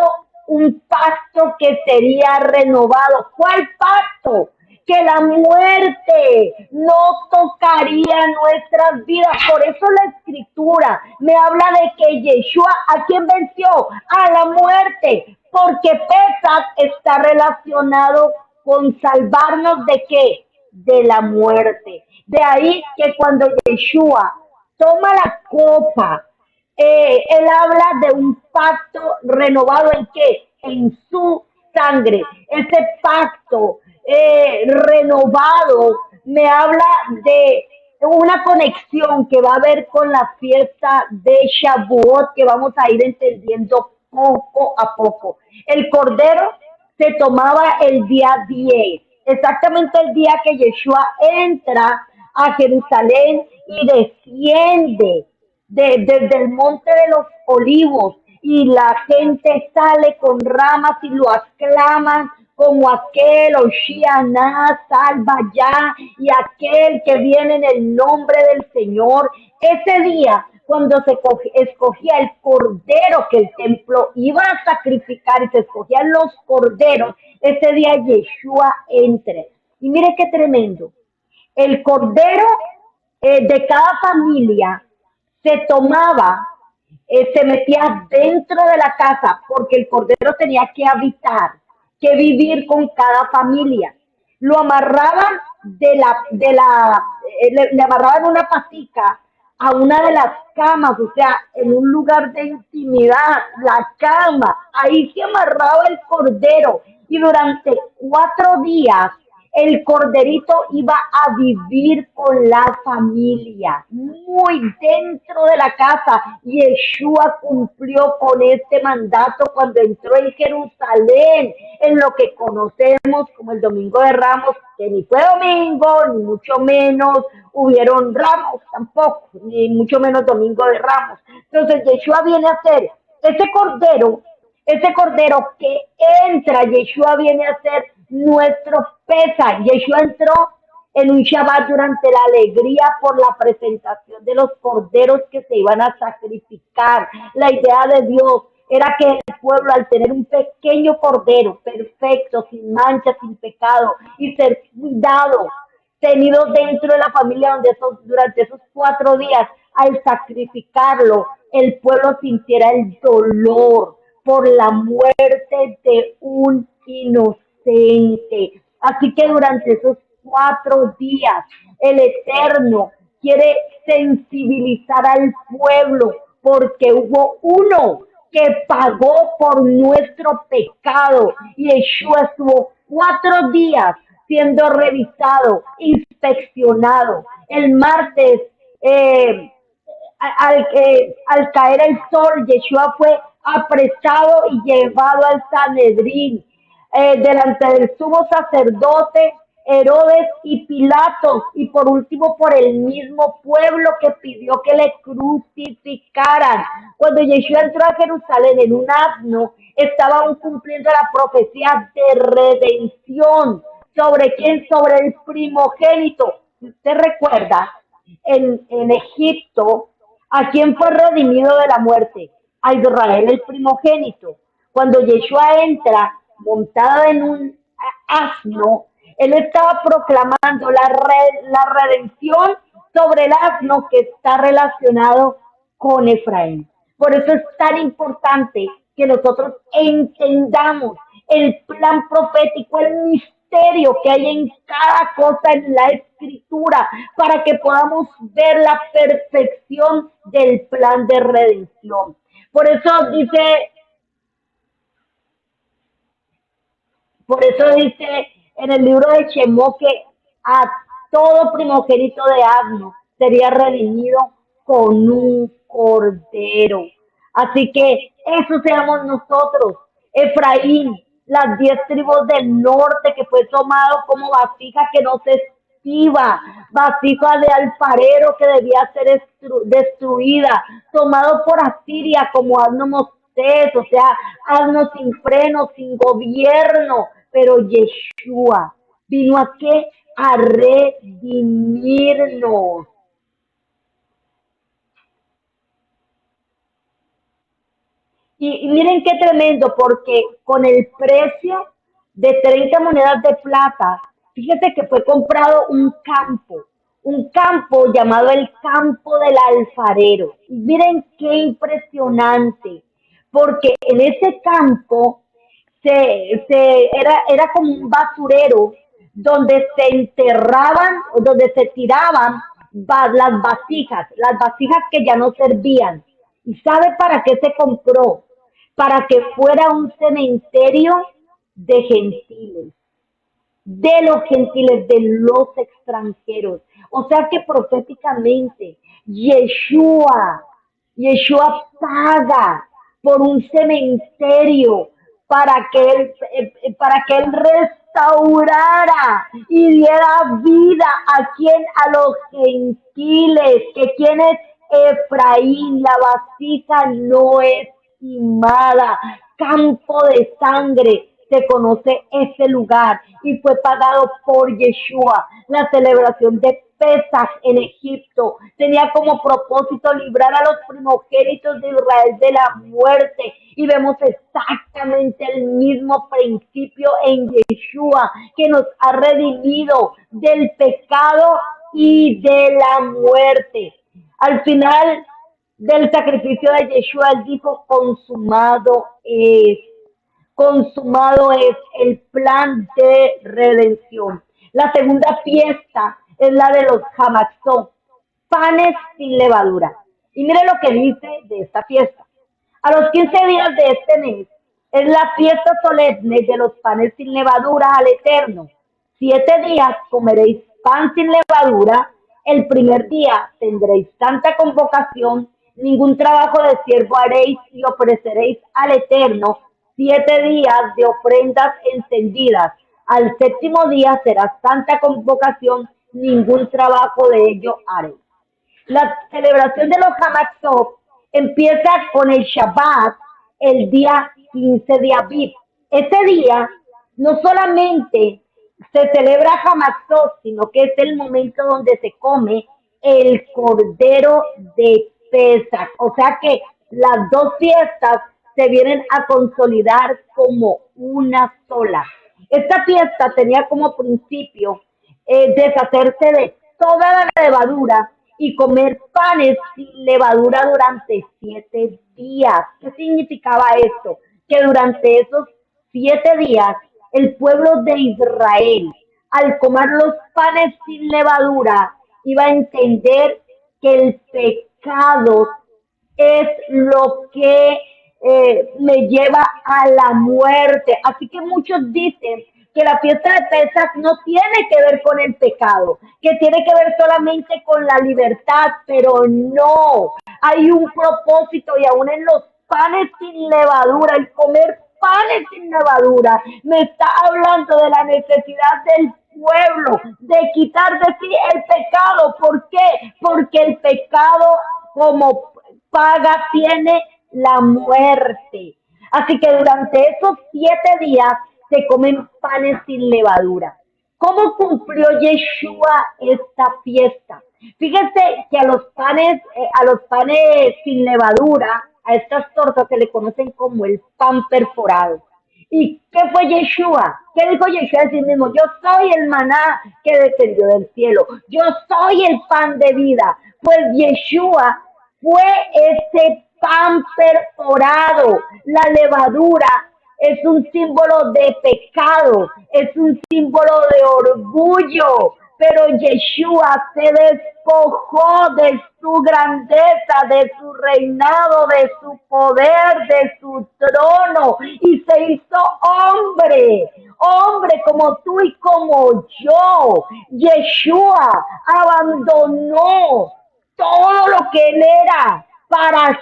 un pacto que sería renovado. ¿Cuál pacto? Que la muerte no tocaría nuestras vidas. Por eso la escritura me habla de que Yeshua, ¿a quién venció? A la muerte, porque Pesach está relacionado con salvarnos de qué? De la muerte. De ahí que cuando Yeshua toma la copa, él habla de un pacto renovado en qué? En su sangre. Ese pacto renovado me habla de una conexión que va a haber con la fiesta de Shavuot que vamos a ir entendiendo poco a poco. El cordero se tomaba el día 10, exactamente el día que Yeshua entra a Jerusalén y desciende desde el monte de los olivos y la gente sale con ramas y lo aclaman como aquel Oshianá, salva ya, y aquel que viene en el nombre del Señor. Ese día, cuando escogía el cordero que el templo iba a sacrificar y se escogían los corderos, ese día Yeshua entre. Y mire qué tremendo. El cordero de cada familia se tomaba, se metía dentro de la casa porque el cordero tenía que habitar, que vivir con cada familia. Lo amarraban le amarraban una patica a una de las camas, o sea, en un lugar de intimidad, la cama, ahí se amarraba el cordero y durante 4 días el corderito iba a vivir con la familia, muy dentro de la casa. Yeshua cumplió con este mandato cuando entró en Jerusalén, en lo que conocemos como el Domingo de Ramos, que ni fue domingo, ni mucho menos hubieron ramos tampoco, ni mucho menos Domingo de Ramos. Entonces Yeshua viene a ser ese cordero, ese cordero que entra. Yeshua viene a ser nuestro pesa. Yeshua entró en un Shabbat durante la alegría por la presentación de los corderos que se iban a sacrificar. La idea de Dios era que el pueblo, al tener un pequeño cordero perfecto, sin mancha, sin pecado, y ser cuidado, tenido dentro de la familia, durante esos 4 días, al sacrificarlo, el pueblo sintiera el dolor por la muerte de un inocente. Así que durante esos 4 días, el Eterno quiere sensibilizar al pueblo porque hubo uno que pagó por nuestro pecado. Y Yeshua estuvo 4 días siendo revisado, inspeccionado. El martes, eh, al caer el sol, Yeshua fue apresado y llevado al Sanedrín, delante del sumo sacerdote Herodes y Pilatos, y por último por el mismo pueblo que pidió que le crucificaran. Cuando Yeshua entró a Jerusalén en un asno, estaba aún cumpliendo la profecía de redención. ¿Sobre quién? Sobre el primogénito. Si usted recuerda, en Egipto, ¿a quién fue redimido de la muerte? A Israel, el primogénito. Cuando Yeshua entra montado en un asno, él estaba proclamando la redención sobre el asno que está relacionado con Efraín. Por eso es tan importante que nosotros entendamos el plan profético, el misterio que hay en cada cosa en la escritura, para que podamos ver la perfección del plan de redención. Por eso dice Por eso dice en el libro de Shemó que a todo primogénito de asno sería redimido con un cordero. Así que eso seamos nosotros. Efraín, las 10 tribus del norte, que fue tomado como vasija que no se estiva, vasija de alfarero que debía ser destruida, tomado por Asiria como asno Moisés, o sea, asno sin freno, sin gobierno. Pero Yeshua vino a qué? A redimirnos. Y miren qué tremendo, porque con el precio de 30 monedas de plata, fíjese que fue comprado un campo llamado el campo del alfarero. Y miren qué impresionante, porque en ese campo era como un basurero donde se enterraban, donde se tiraban las vasijas que ya no servían. ¿Y sabe para qué se compró? Para que fuera un cementerio de gentiles, de los gentiles, de los extranjeros. O sea que proféticamente Yeshua, Yeshua paga por un cementerio para que él restaurara y diera vida a quien, a los gentiles, que quien es Efraín, la vasija no es estimada, campo de sangre, se conoce ese lugar y fue pagado por Yeshua. La celebración de Pesach en Egipto tenía como propósito librar a los primogénitos de Israel de la muerte y vemos exactamente el mismo principio en Yeshua que nos ha redimido del pecado y de la muerte. Al final del sacrificio de Yeshua, él dijo, consumado es el plan de redención. La segunda fiesta es la de los Hamatzot, panes sin levadura. Y mire lo que dice de esta fiesta. A los 15 días de este mes es la fiesta solemne de los panes sin levadura al Eterno. 7 días comeréis pan sin levadura. El primer día tendréis santa convocación. Ningún trabajo de siervo haréis y ofreceréis al Eterno 7 días de ofrendas encendidas. Al séptimo día será santa convocación. Ningún trabajo de ello haréis. La celebración de los Hamatzot empieza con el Shabbat, el día 15 de Aviv. Ese día no solamente se celebra Hamatzot, sino que es el momento donde se come el cordero de Pesach. O sea que las dos fiestas se vienen a consolidar como una sola. Esta fiesta tenía como principio deshacerse de toda la levadura y comer panes sin levadura durante 7 días. ¿Qué significaba esto? Que durante esos 7 días el pueblo de Israel, al comer los panes sin levadura, iba a entender que el pecado es lo que me lleva a la muerte. Así que muchos dicen que la fiesta de Pesach no tiene que ver con el pecado, que tiene que ver solamente con la libertad, pero no. Hay un propósito y aún en los panes sin levadura, el comer panes sin levadura, me está hablando de la necesidad del pueblo de quitar de sí el pecado. ¿Por qué? Porque el pecado como paga tiene la muerte. Así que durante esos 7 días se comen panes sin levadura. ¿Cómo cumplió Yeshua esta fiesta? Fíjese que a los panes sin levadura, a estas tortas se le conocen como el pan perforado. ¿Y qué fue Yeshua? ¿Qué dijo Yeshua de sí mismo? Yo soy el maná que descendió del cielo. Yo soy el pan de vida. Pues Yeshua fue ese pan perforado. La levadura es un símbolo de pecado, es un símbolo de orgullo, pero Yeshua se despojó de su grandeza, de su reinado, de su poder, de su trono y se hizo hombre, hombre como tú y como yo. Yeshua abandonó todo lo que él era para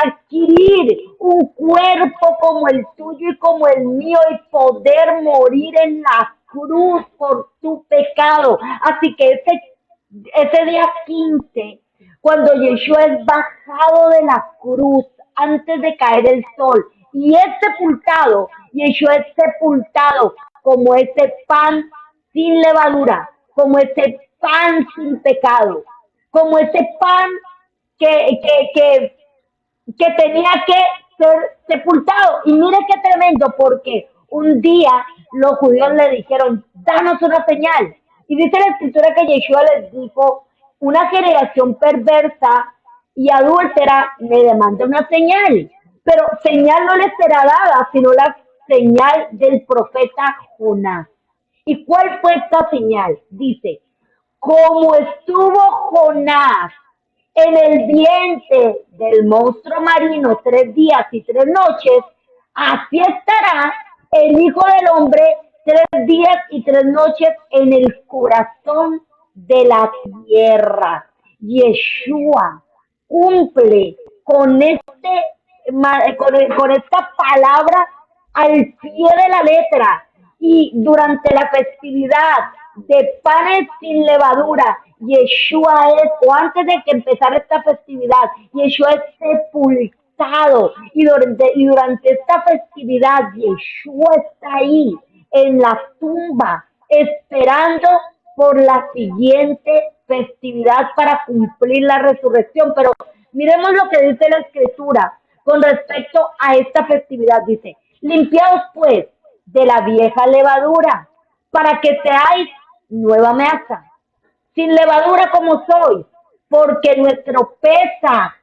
adquirir un cuerpo como el tuyo y como el mío y poder morir en la cruz por tu pecado. Así que ese día 15, cuando Yeshua es bajado de la cruz antes de caer el sol y es sepultado, Yeshua es sepultado como ese pan sin levadura, como ese pan sin pecado, como ese pan que, que, que, que tenía que ser sepultado. Y mire qué tremendo, porque un día los judíos le dijeron, danos una señal. Y dice la escritura que Yeshua les dijo, una generación perversa y adúltera me demanda una señal. Pero señal no les será dada, sino la señal del profeta Jonás. ¿Y cuál fue esta señal? Dice, como estuvo Jonás en el vientre del monstruo marino 3 días y 3 noches, así estará el Hijo del Hombre 3 días y 3 noches en el corazón de la tierra. Yeshua cumple con esta palabra al pie de la letra y durante la festividad de panes sin levadura, Yeshua es, o antes de que empezara esta festividad, Yeshua es sepultado crucificado y durante esta festividad Yeshua está ahí en la tumba esperando por la siguiente festividad para cumplir la resurrección. Pero miremos lo que dice la escritura con respecto a esta festividad. Dice, limpiaos pues de la vieja levadura para que seáis nueva masa, sin levadura como soy, porque nuestro Pesa,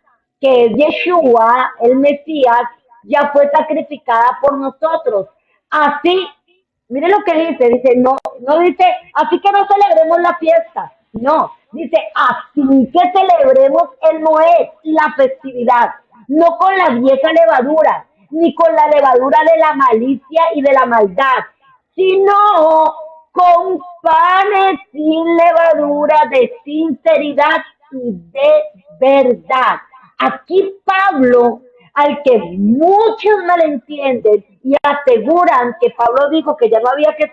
que es Yeshua, el Mesías, ya fue sacrificada por nosotros. Así, mire lo que dice, no, no dice, así que no celebremos la fiesta, no, dice, así que celebremos el Moed, la festividad, no con la vieja levadura, ni con la levadura de la malicia y de la maldad, sino con panes sin levadura de sinceridad y de verdad. Aquí Pablo, al que muchos malentienden y aseguran que Pablo dijo que ya no había que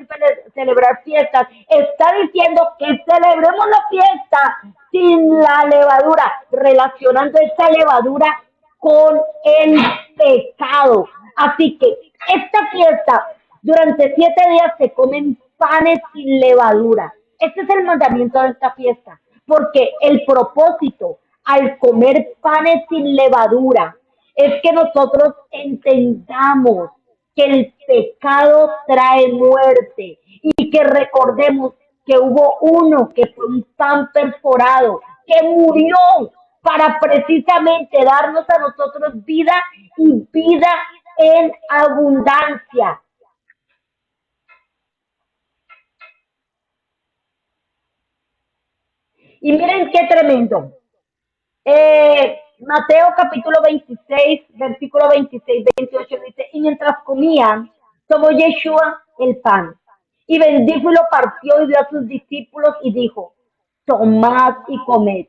celebrar fiestas, está diciendo que celebremos la fiesta sin la levadura, relacionando esta levadura con el pecado. Así que esta fiesta, durante 7 días se comen panes sin levadura. Este es el mandamiento de esta fiesta, porque el propósito al comer panes sin levadura es que nosotros entendamos que el pecado trae muerte y que recordemos que hubo uno que fue un pan perforado, que murió para precisamente darnos a nosotros vida y vida en abundancia. Y miren qué tremendo. Mateo capítulo 26, versículo 26-28 dice, y mientras comían, tomó Yeshua el pan, y bendijo y lo partió y dio a sus discípulos y dijo, tomad y comed,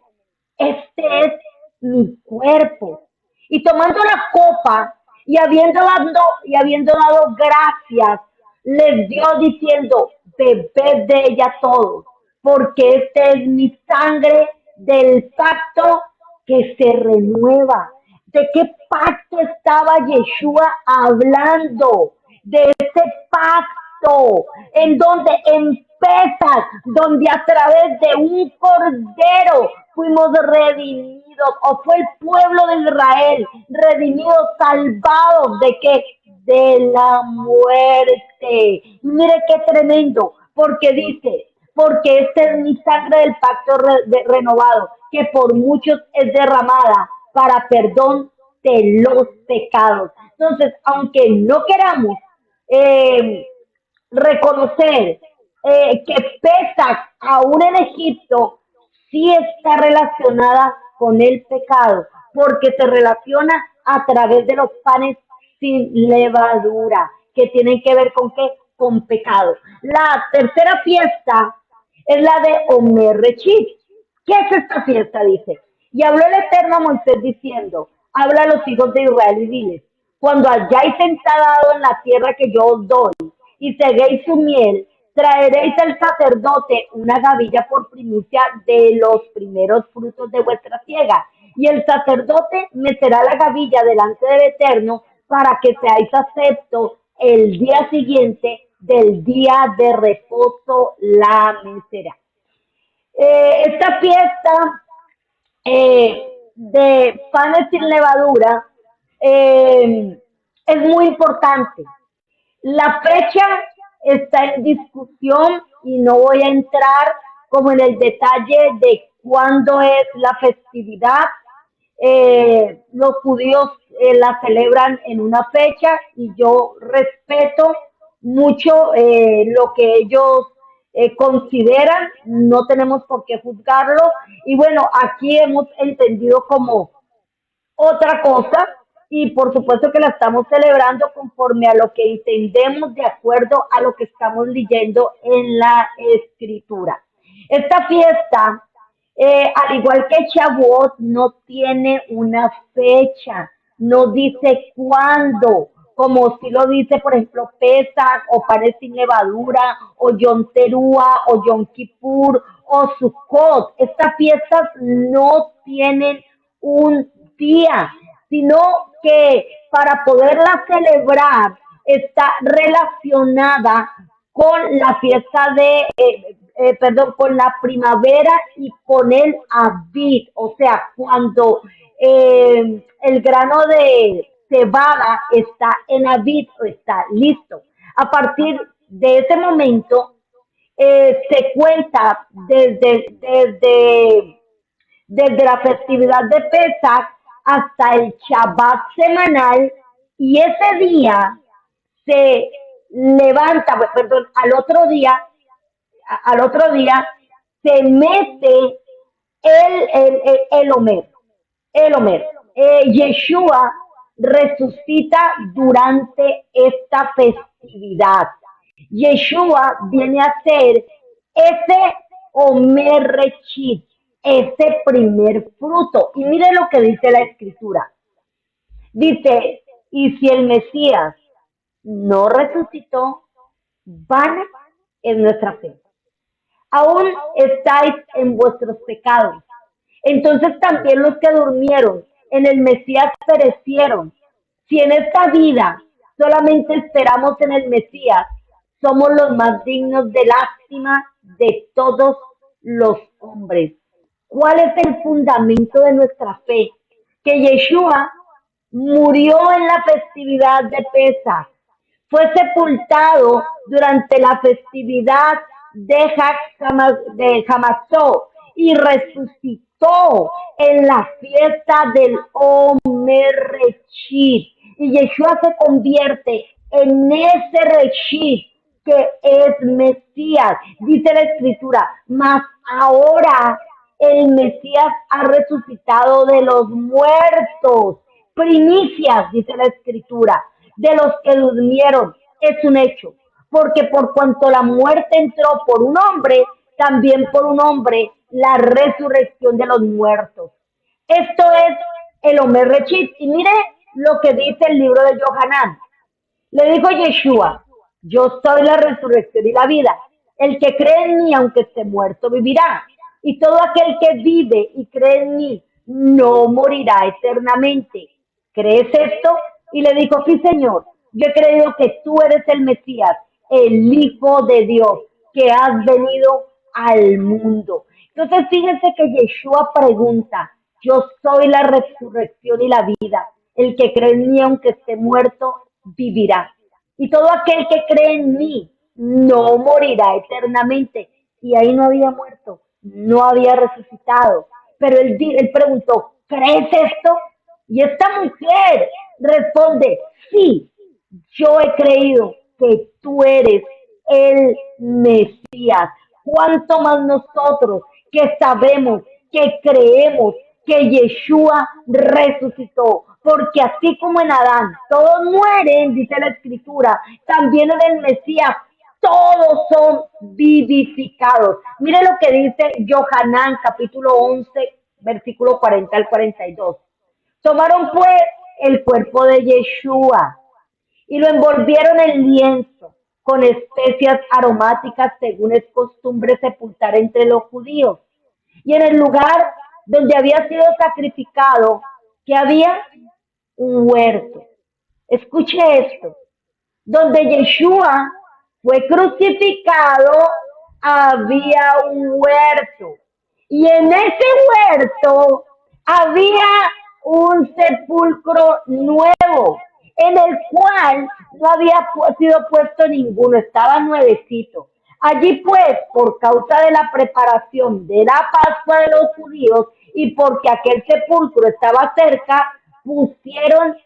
este es mi cuerpo. Y tomando la copa y habiendo dado gracias, les dio diciendo, bebed de ella todos, porque este es mi sangre del pacto que se renueva. ¿De qué pacto estaba Yeshua hablando? De ese pacto en donde empieza, donde a través de un cordero fuimos redimidos, o fue el pueblo de Israel redimidos, salvados de qué? De la muerte. Y mire qué tremendo, porque dice, porque esta es mi sangre del pacto renovado, que por muchos es derramada para perdón de los pecados. Entonces, aunque no queramos eh, reconocer que Pesach, aún en Egipto, sí está relacionada con el pecado, porque se relaciona a través de los panes sin levadura, que tienen que ver con qué? Con pecado. La tercera fiesta es la de Omer Rechit. ¿Qué es esta fiesta? Dice. Y habló el Eterno a Moisés diciendo, habla a los hijos de Israel y diles, cuando hayáis entrado en la tierra que yo os doy, y seguéis su miel, traeréis al sacerdote una gavilla por primicia de los primeros frutos de vuestra siega. Y el sacerdote meterá la gavilla delante del Eterno para que seáis aceptos el día siguiente del día de reposo la mecerá. Esta fiesta de panes sin levadura es muy importante. La fecha está en discusión y no voy a entrar como en el detalle de cuándo es la festividad. Los judíos la celebran en una fecha y yo respeto mucho lo que ellos consideran, no tenemos por qué juzgarlo. Y bueno, aquí hemos entendido como otra cosa y por supuesto que la estamos celebrando conforme a lo que entendemos de acuerdo a lo que estamos leyendo en la escritura. Esta fiesta, al igual que Shavuot, no tiene una fecha, no dice cuándo, como si lo dice, por ejemplo, Pesach, o panes sin levadura, o Yom Teruah, o Yom Kippur, o Sukkot. Estas fiestas no tienen un día. sino que para poderla celebrar está relacionada con la fiesta perdón, con la primavera y con el Aviv, o sea, cuando el grano de cebada está en Aviv o está listo. A partir de ese momento se cuenta desde la festividad de Pesach hasta el Shabbat semanal y ese día se levanta, perdón, al otro día se mete el Omer, el Omer. Yeshua resucita durante esta festividad. Yeshua viene a ser ese Omer Rechit, ese primer fruto. Y mire lo que dice la escritura. Dice, y si el Mesías no resucitó, vana es nuestra fe. Aún estáis en vuestros pecados. Entonces también los que durmieron en el Mesías perecieron. Si en esta vida solamente esperamos en el Mesías, somos los más dignos de lástima de todos los hombres. ¿Cuál es el fundamento de nuestra fe? Que Yeshua murió en la festividad de Pesach, fue sepultado durante la festividad de Hamatzot y resucitó en la fiesta del Omer Reshit. Y Yeshua se convierte en ese Reshit que es Mesías. Dice la escritura, mas ahora el Mesías ha resucitado de los muertos. Primicias, dice la escritura, de los que durmieron. Es un hecho, porque por cuanto la muerte entró por un hombre, también por un hombre la resurrección de los muertos. Esto es el Omer Rechit. Y mire lo que dice el libro de Yohanan. Le dijo Yeshua, yo soy la resurrección y la vida. El que cree en mí, aunque esté muerto, vivirá. Y todo aquel que vive y cree en mí, no morirá eternamente. ¿Crees esto? Y le dijo, sí, Señor, yo he creído que tú eres el Mesías, el Hijo de Dios, que has venido al mundo. Entonces, fíjense que Yeshua pregunta, yo soy la resurrección y la vida. El que cree en mí, aunque esté muerto, vivirá. Y todo aquel que cree en mí, no morirá eternamente. Y ahí no había muerto, no había resucitado. Pero él preguntó, ¿crees esto? Y esta mujer responde, sí, yo he creído que tú eres el Mesías. ¿Cuánto más nosotros que sabemos, que creemos que Yeshua resucitó? Porque así como en Adán todos mueren, dice la escritura, también en el Mesías todos son vivificados. Mire lo que dice Yohanan capítulo 11, versículo 40 al 42. Tomaron pues el cuerpo de Yeshua y lo envolvieron en lienzo con especias aromáticas según es costumbre sepultar entre los judíos. Y en el lugar donde había sido sacrificado, que había un huerto. Escuche esto. Donde Yeshua fue crucificado, había un huerto. Y en ese huerto había un sepulcro nuevo, en el cual no había sido puesto ninguno, estaba nuevecito. Allí pues, por causa de la preparación de la Pascua de los judíos y porque aquel sepulcro estaba cerca, pusieron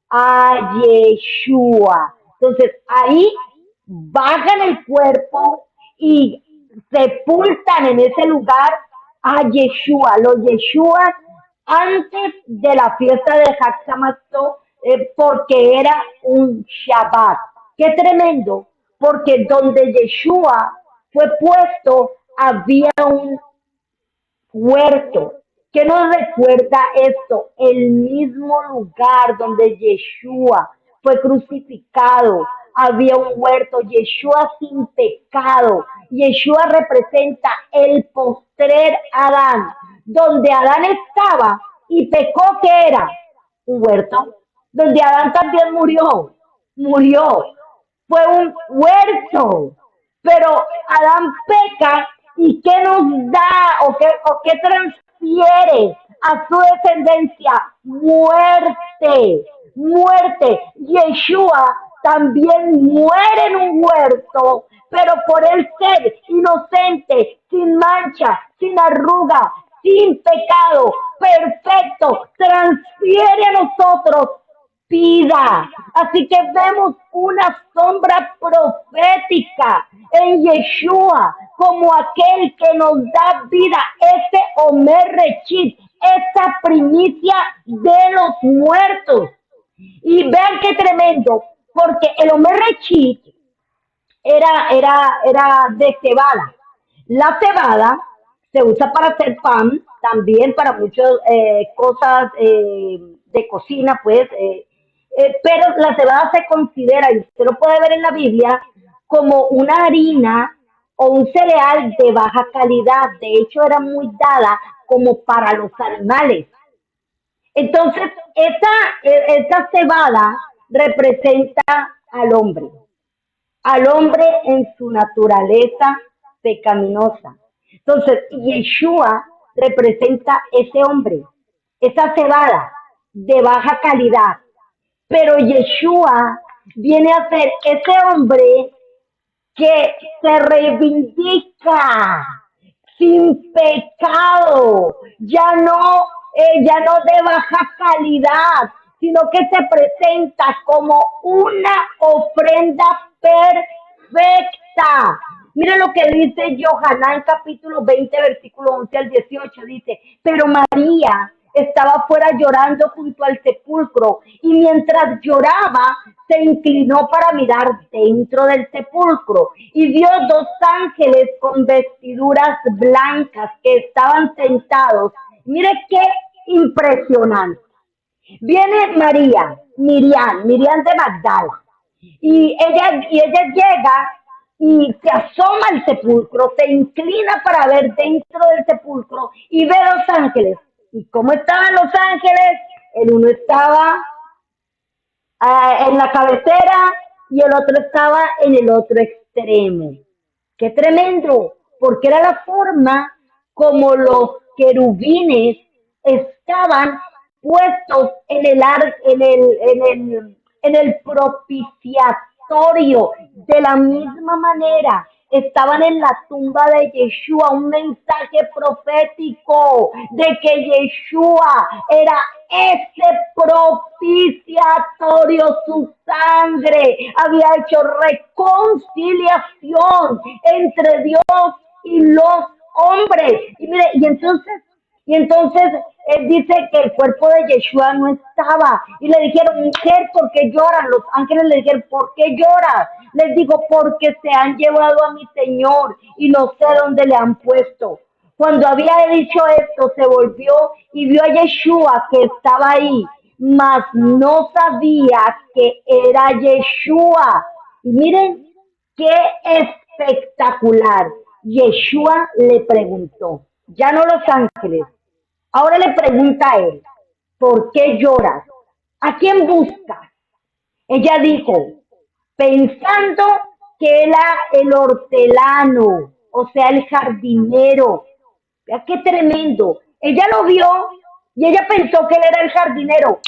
a Yeshua. Entonces ahí bajan el cuerpo y sepultan en ese lugar a Yeshua, los Yeshua antes de la fiesta de Hatzamatzot, porque era un Shabbat. Qué tremendo, porque donde Yeshua fue puesto había un huerto. ¿Qué nos recuerda esto? El mismo lugar donde Yeshua fue crucificado. Había un huerto, Yeshua sin pecado. Yeshua representa el postrer Adán, donde Adán estaba y pecó, ¿qué era? un huerto, donde Adán también murió, fue un huerto, pero Adán peca y ¿qué nos da o qué transfiere a su descendencia? Muerte, muerte. Yeshua también muere en un huerto, pero por el ser inocente, sin mancha, sin arruga, sin pecado, perfecto, transfiere a nosotros vida. Así que vemos una sombra profética en Yeshua como aquel que nos da vida, ese Omer Rechit, esa primicia de los muertos. Y vean qué tremendo, porque el Omer Rechit era de cebada. La cebada se usa para hacer pan, también para muchas cosas de cocina, pues, pero la cebada se considera, y usted lo puede ver en la Biblia, como una harina o un cereal de baja calidad. De hecho, era muy dada como para los animales. Entonces, esa cebada representa al hombre en su naturaleza pecaminosa. Entonces, Yeshua representa ese hombre, esa cebada de baja calidad. Pero Yeshua viene a ser ese hombre que se reivindica sin pecado, ya no de baja calidad, sino que se presenta como una ofrenda perfecta. Mira lo que dice Yohanan capítulo 20 versículo 11 al 18, dice, pero María estaba fuera llorando junto al sepulcro y mientras lloraba se inclinó para mirar dentro del sepulcro y vio dos ángeles con vestiduras blancas que estaban sentados. Mire qué impresionante. Viene Miriam de Magdala, y ella llega y se asoma al sepulcro, se inclina para ver dentro del sepulcro y ve dos ángeles. ¿Y cómo estaban los ángeles? El uno estaba en la cabecera y el otro estaba en el otro extremo. ¡Qué tremendo! Porque era la forma como los querubines estaban puestos en el propiciatorio. De la misma manera, estaban en la tumba de Yeshua, un mensaje profético de que Yeshua era ese propiciatorio, su sangre había hecho reconciliación entre Dios y los hombres. Y mire, y entonces él dice que el cuerpo de Yeshua no estaba. Y le dijeron, mujer, ¿por qué lloran? Los ángeles le dijeron, ¿por qué lloras? Les digo, porque se han llevado a mi Señor y no sé dónde le han puesto. Cuando había dicho esto, se volvió y vio a Yeshua que estaba ahí, mas no sabía que era Yeshua. Y miren qué espectacular. Yeshua le preguntó, ya no los ángeles, ahora le pregunta a él, ¿por qué lloras? ¿A quién buscas? Ella dijo, pensando que era el hortelano, o sea, el jardinero. Vea qué tremendo. Ella lo vio y ella pensó que él era el jardinero.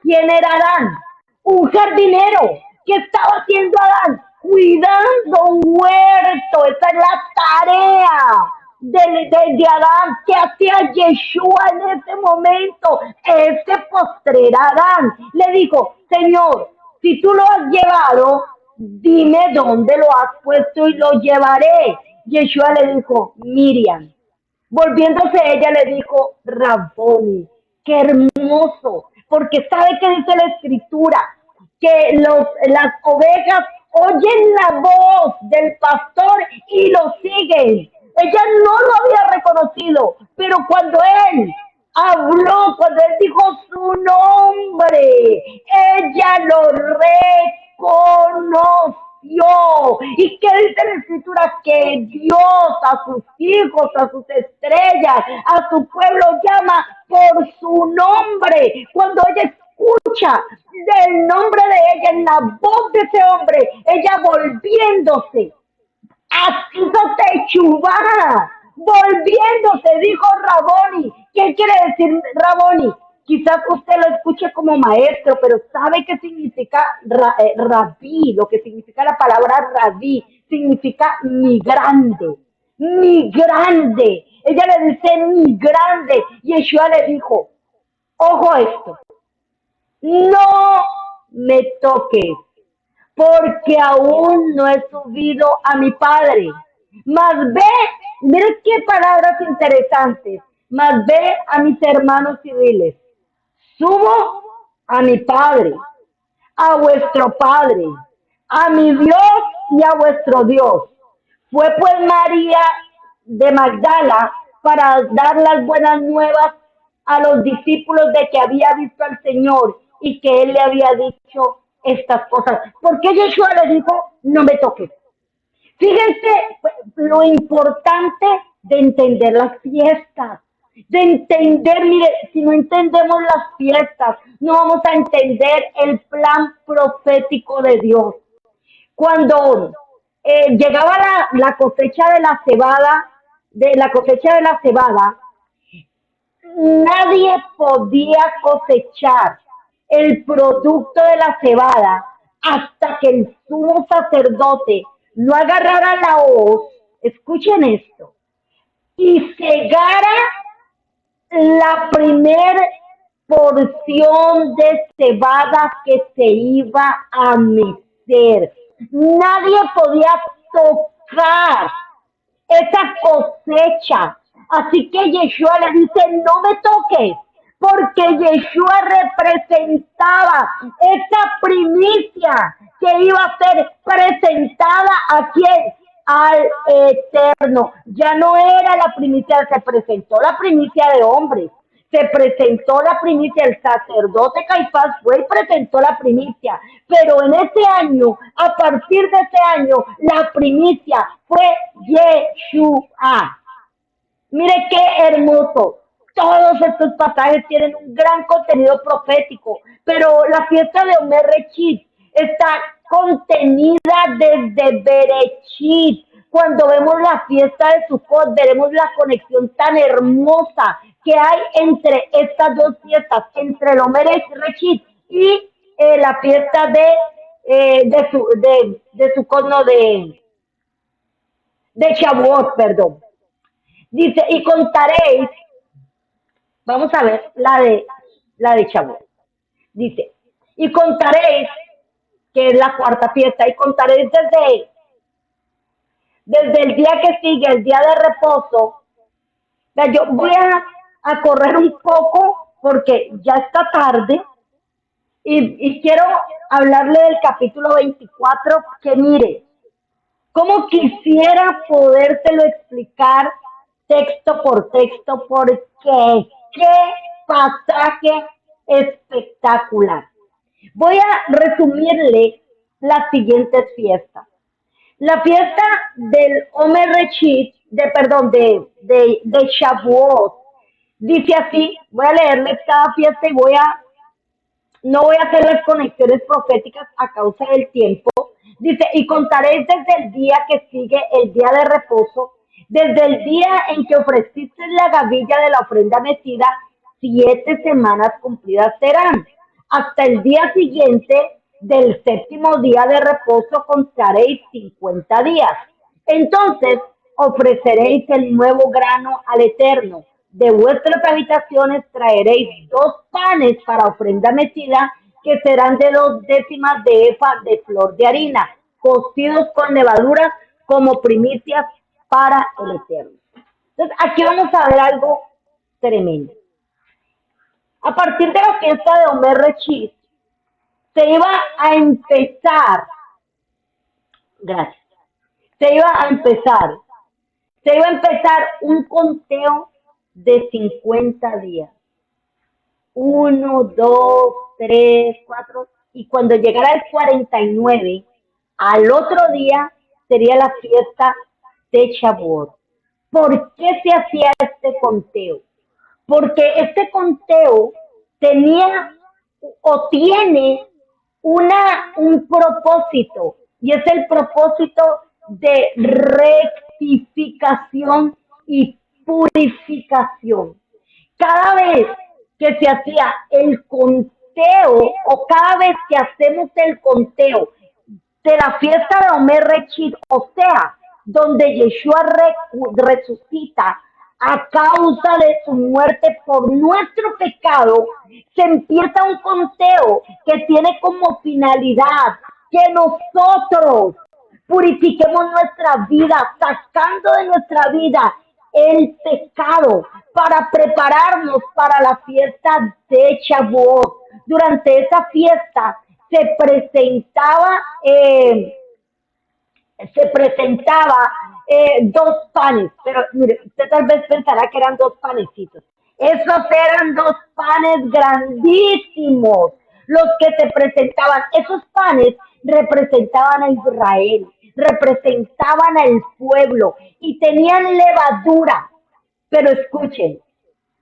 ¿Quién era Adán? Un jardinero. ¿Qué estaba haciendo Adán? Cuidando un huerto. Esa es la tarea de Adán. ¿Qué hacía Yeshua en ese momento? Ese postrer Adán le dijo, Señor, si tú lo has llevado, dime dónde lo has puesto y lo llevaré. Yeshua le dijo, Miriam. Volviéndose ella le dijo, Raboni, qué hermoso, porque sabe que dice la escritura, que las ovejas oyen la voz del pastor y lo siguen. Ella no lo había reconocido, pero cuando él habló, cuando él dijo su nombre, ella lo reconoció. ¿Y qué dice la escritura? Que Dios a sus hijos, a sus estrellas, a su pueblo llama por su nombre. Cuando ella escucha del nombre de ella en la voz de ese hombre, ella volviéndose, hizo techubá, volviéndose, dijo Raboni. ¿Qué quiere decir Raboni? Quizás usted lo escuche como maestro, pero ¿sabe qué significa rabí? Lo que significa la palabra rabí, significa mi grande, mi grande. Ella le dice mi grande, y Yeshua le dijo, ojo a esto, no me toques, porque aún no he subido a mi Padre. Mas ve, mire qué palabras interesantes. Mas ve a mis hermanos civiles. Subo a mi Padre, a vuestro Padre, a mi Dios y a vuestro Dios. Fue pues María de Magdala para dar las buenas nuevas a los discípulos de que había visto al Señor y que él le había dicho estas cosas. ¿Por qué Yeshua le dijo, no me toques? Fíjense lo importante de entender las fiestas, de entender, mire, si no entendemos las fiestas, no vamos a entender el plan profético de Dios. Cuando llegaba la cosecha de la cebada, nadie podía cosechar el producto de la cebada hasta que el sumo sacerdote no agarrara la hoz, escuchen esto, y cegara la primer porción de cebada que se iba a mecer. Nadie podía tocar esa cosecha. Así que Yeshua le dice, no me toques, porque Yeshua representaba esa primicia que iba a ser presentada a quien, al Eterno. Ya no era la primicia, se presentó la primicia de hombres, se presentó la primicia, el sacerdote Caifás fue y presentó la primicia, pero en ese año, a partir de ese año, la primicia fue Yeshua. Mire qué hermoso. Todos estos pasajes tienen un gran contenido profético, pero la fiesta de Omer Rechit está contenida desde Berechit. Cuando vemos la fiesta de Sukkot, veremos la conexión tan hermosa que hay entre estas dos fiestas, entre el Omer Rechit y la fiesta de Sukkot, no, de Shavuot, perdón. Dice, y contaréis, vamos a ver la de Shavuot. Dice, y contaréis, que es la cuarta fiesta, y contaréis desde el día que sigue, el día de reposo. Yo voy a correr un poco porque ya está tarde y quiero hablarle del capítulo 24, que mire, como quisiera podértelo explicar texto por texto, porque qué pasaje espectacular. Voy a resumirle las siguientes fiestas. La fiesta del Omer Rechit, de Shavuot, dice así, voy a leerles cada fiesta y no voy a hacer las conexiones proféticas a causa del tiempo. Dice, y contaréis desde el día que sigue el día de reposo, desde el día en que ofreciste la gavilla de la ofrenda metida, 7 semanas cumplidas serán. Hasta el día siguiente del séptimo día de reposo contaréis 50 días. Entonces ofreceréis el nuevo grano al Eterno. De vuestras habitaciones traeréis 2 panes para ofrenda metida, que serán de 2 décimas de efa de flor de harina, cocidos con levadura como primicias para el Eterno. Entonces, aquí vamos a ver algo tremendo. A partir de la fiesta de Omer Rechit, se iba a empezar, gracias, se iba a empezar, se iba a empezar un conteo de 50 días. 1, 2, 3, 4, y cuando llegara el 49, al otro día sería la fiesta de Shavuot. ¿Por qué se hacía este conteo? Porque este conteo tenía o tiene un propósito, y es el propósito de rectificación y purificación. Cada vez que se hacía el conteo, o cada vez que hacemos el conteo de la fiesta de Omer Rechid, o sea, donde Yeshua resucita a causa de su muerte por nuestro pecado, se empieza un conteo que tiene como finalidad que nosotros purifiquemos nuestra vida, sacando de nuestra vida el pecado para prepararnos para la fiesta de Shavuot. Durante esa fiesta se presentaba se presentaba dos panes, pero mire, usted tal vez pensará que eran dos panecitos. Esos eran dos panes grandísimos, los que se presentaban. Esos panes representaban a Israel, representaban al pueblo y tenían levadura. Pero escuchen,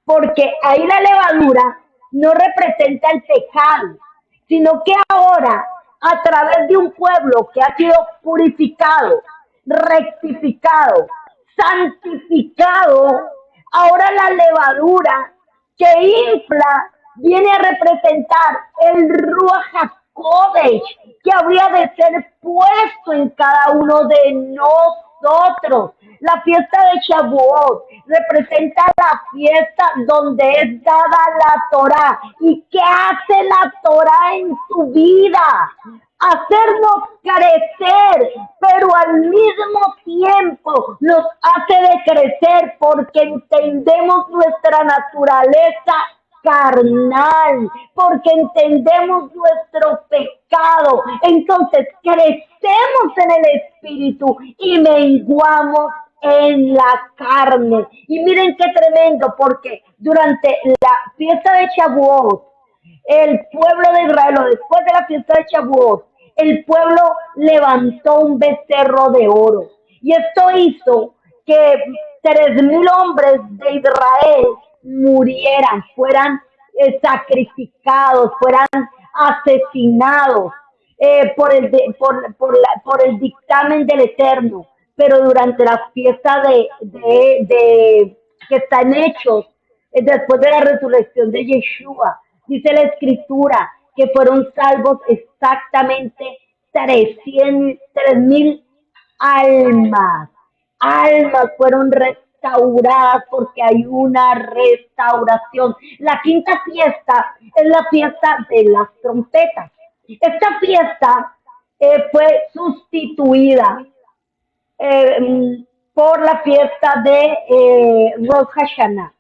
porque ahí la levadura no representa el pecado, sino que ahora, a través de un pueblo que ha sido purificado, rectificado, santificado, ahora la levadura que infla viene a representar el Ruach HaKodesh que habría de ser puesto en cada uno de nosotros. La fiesta de Shavuot representa la fiesta donde es dada la Torah. ¿Y qué hace la Torah en tu vida? Hacernos crecer, pero al mismo tiempo nos hace de crecer porque entendemos nuestra naturaleza carnal, porque entendemos nuestro pecado. Entonces crecemos en el espíritu y menguamos en la carne. Y miren qué tremendo, porque durante la fiesta de Shavuot, el pueblo de Israel, o después de la fiesta de Shavuot, el pueblo levantó un becerro de oro. Y esto hizo que 3.000 hombres de Israel murieran, fueran sacrificados, fueran asesinados por el dictamen del Eterno. Pero durante la fiesta que está en Hechos, después de la resurrección de Yeshua, dice la escritura que fueron salvos exactamente 3.000 almas. Almas fueron restauradas porque hay una restauración. La quinta fiesta es la fiesta de las trompetas. Esta fiesta fue sustituida por la fiesta de Rosh Hashanah.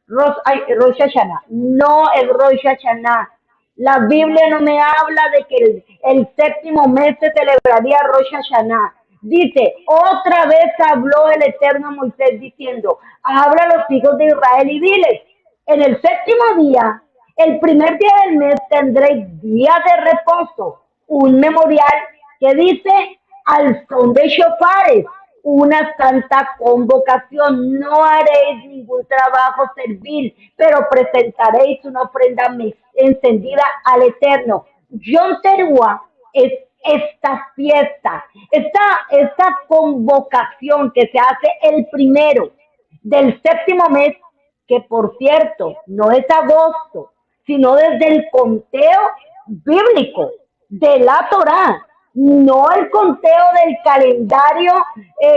Rosh Hashanah, no el Rosh Hashanah. La Biblia no me habla de que el séptimo mes se celebraría Rosh Hashanah. Dice, otra vez habló el Eterno a Moisés diciendo, habla a los hijos de Israel y diles, en el séptimo día, el primer día del mes tendréis día de reposo, un memorial que dice al son de shofares, una santa convocación. No haréis ningún trabajo servil, pero presentaréis una ofrenda encendida al Eterno. Yom Teruah es esta fiesta, esta convocación que se hace el primero del séptimo mes, que por cierto no es agosto, sino desde el conteo bíblico de la Torá, no el conteo del calendario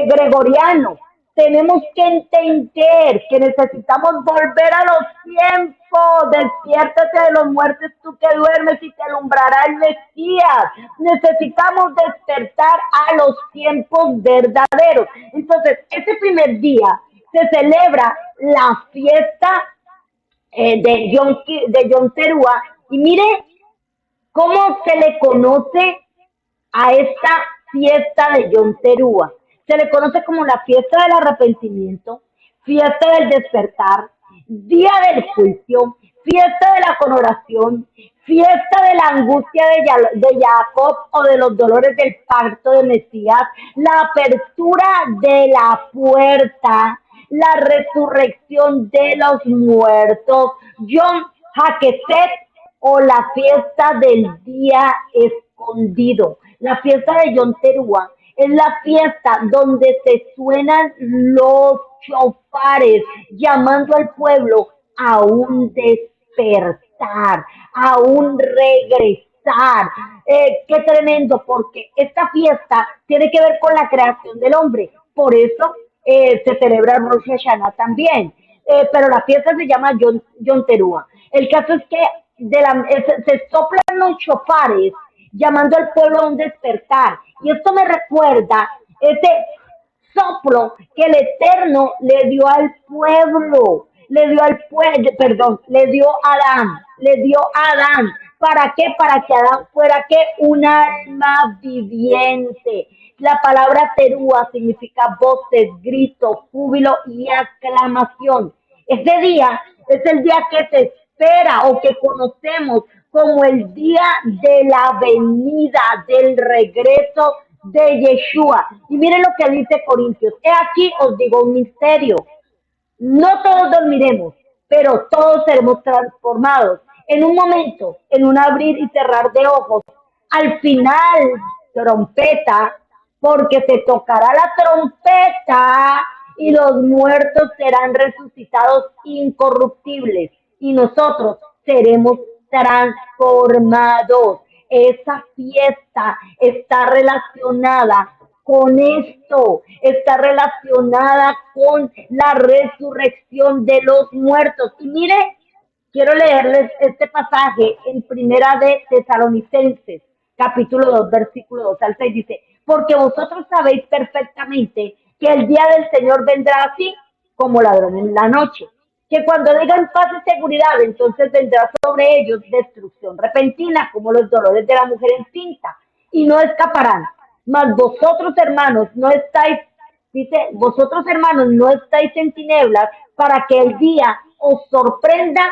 gregoriano. Tenemos que entender que necesitamos volver a los tiempos. Despiértate de los muertos tú que duermes y te alumbrará el Mesías. Necesitamos despertar a los tiempos verdaderos. Entonces, ese primer día se celebra la fiesta de Yom Teruah. Y mire cómo se le conoce a esta fiesta de Yom Teruah. Se le conoce como la fiesta del arrepentimiento, fiesta del despertar, día del juicio, fiesta de la coronación, fiesta de la angustia de Jacob o de los dolores del pacto de Mesías, la apertura de la puerta, la resurrección de los muertos, Yom HaKeset o la fiesta del día escondido. La fiesta de Yom Teruah es la fiesta donde se suenan los chofares llamando al pueblo a un despertar, a un regresar. Qué tremendo, porque esta fiesta tiene que ver con la creación del hombre. Por eso se celebra Rosh Hashanah también. Pero la fiesta se llama Yom Teruah. El caso es que se soplan los chofares llamando al pueblo a un despertar. Y esto me recuerda ese soplo que el Eterno le dio al pueblo, le dio al pueblo, perdón, le dio a Adán. ¿Para qué? Para que Adán fuera que un alma viviente. La palabra terúa significa voces, gritos, júbilo y aclamación. Este día es el día que se espera o que conocemos como el día de la venida, del regreso de Yeshua. Y miren lo que dice Corintios. He aquí os digo un misterio. No todos dormiremos, pero todos seremos transformados. En un momento, en un abrir y cerrar de ojos. Al final, trompeta, porque se tocará la trompeta y los muertos serán resucitados incorruptibles y nosotros seremos transformados. Esa fiesta está relacionada con esto, está relacionada con la resurrección de los muertos. Y mire, quiero leerles este pasaje en Primera de Tesalonicenses, capítulo 2, versículo 2 al 6, dice, porque vosotros sabéis perfectamente que el día del Señor vendrá así como ladrón en la noche, que cuando digan paz y seguridad, entonces vendrá sobre ellos destrucción repentina, como los dolores de la mujer encinta, y no escaparán. Mas vosotros, hermanos, no estáis, dice, vosotros, hermanos, no estáis en tinieblas para que el día os sorprenda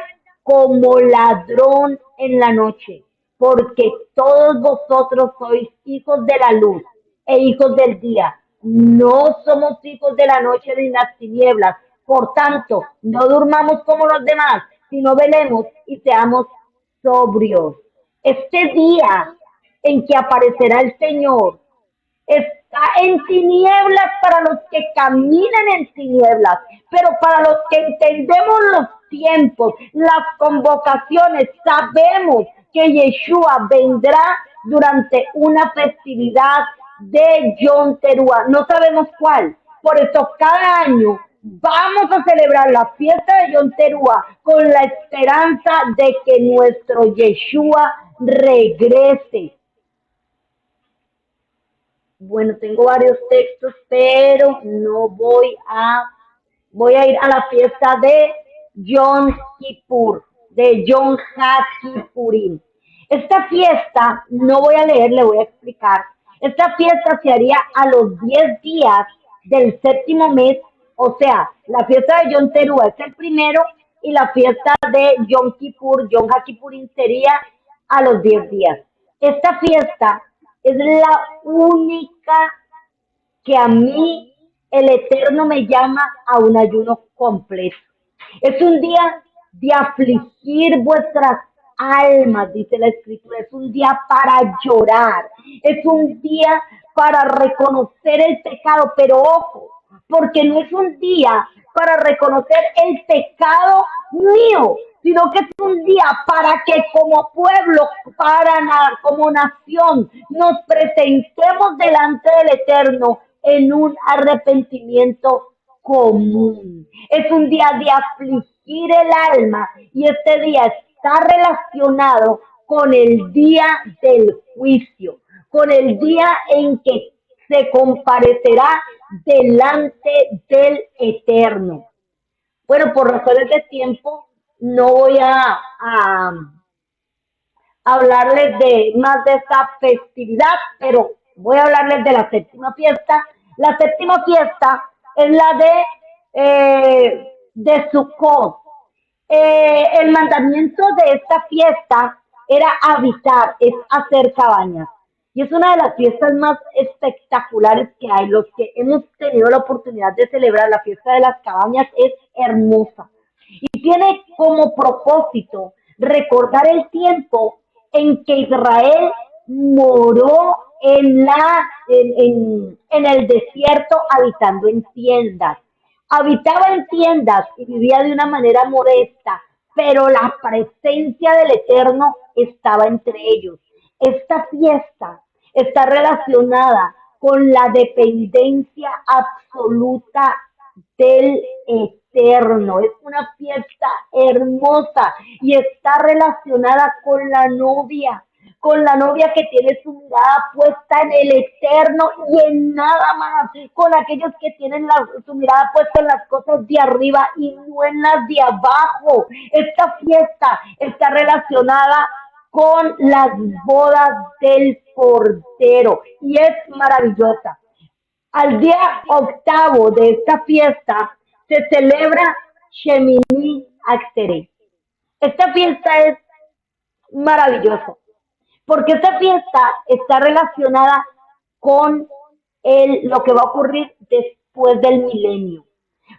como ladrón en la noche, porque todos vosotros sois hijos de la luz e hijos del día. No somos hijos de la noche ni las tinieblas. Por tanto, no durmamos como los demás, sino velemos y seamos sobrios. Este día en que aparecerá el Señor está en tinieblas para los que caminan en tinieblas, pero para los que entendemos los tiempos, las convocaciones, sabemos que Yeshua vendrá durante una festividad de Yom Teruah. No sabemos cuál. Por eso cada año vamos a celebrar la fiesta de Yom Teruah con la esperanza de que nuestro Yeshua regrese. Bueno, tengo varios textos, pero no voy a ir a la fiesta de Yom Kippur, de Yom HaKippurim. Esta fiesta, no voy a leer, le voy a explicar. Esta fiesta se haría a los 10 días del séptimo mes, o sea, la fiesta de Yom Teruah es el primero y la fiesta de Yom Kippur, Yom HaKippurim sería a los 10 días. Esta fiesta es la única que a mí el Eterno me llama a un ayuno completo. Es un día de afligir vuestras almas, dice la Escritura. Es un día para llorar. Es un día para reconocer el pecado. Pero ojo, porque no es un día para reconocer el pecado mío, sino que es un día para que como pueblo, como nación, nos presentemos delante del Eterno en un arrepentimiento común. Es un día de afligir el alma y este día está relacionado con el día del juicio, con el día en que se comparecerá delante del Eterno. Bueno, por razones de tiempo, no voy a hablarles de más de esta festividad, pero voy a hablarles de la séptima fiesta. La séptima fiesta es la de Sukkot. El mandamiento de esta fiesta era habitar, es hacer cabañas. Y es una de las fiestas más espectaculares que hay. Los que hemos tenido la oportunidad de celebrar la fiesta de las cabañas es hermosa. Y tiene como propósito recordar el tiempo en que Israel moró en el desierto habitando en tiendas. Habitaba en tiendas y vivía de una manera modesta, pero la presencia del Eterno estaba entre ellos. Esta fiesta está relacionada con la dependencia absoluta del Eterno. Es una fiesta hermosa y está relacionada con la novia que tiene su mirada puesta en el Eterno y en nada más, con aquellos que tienen su mirada puesta en las cosas de arriba y no en las de abajo. Esta fiesta está relacionada con las bodas del Cordero y es maravillosa. Al día octavo de esta fiesta se celebra Shemini Atzeret. Esta fiesta es maravillosa porque esta fiesta está relacionada con lo que va a ocurrir después del milenio.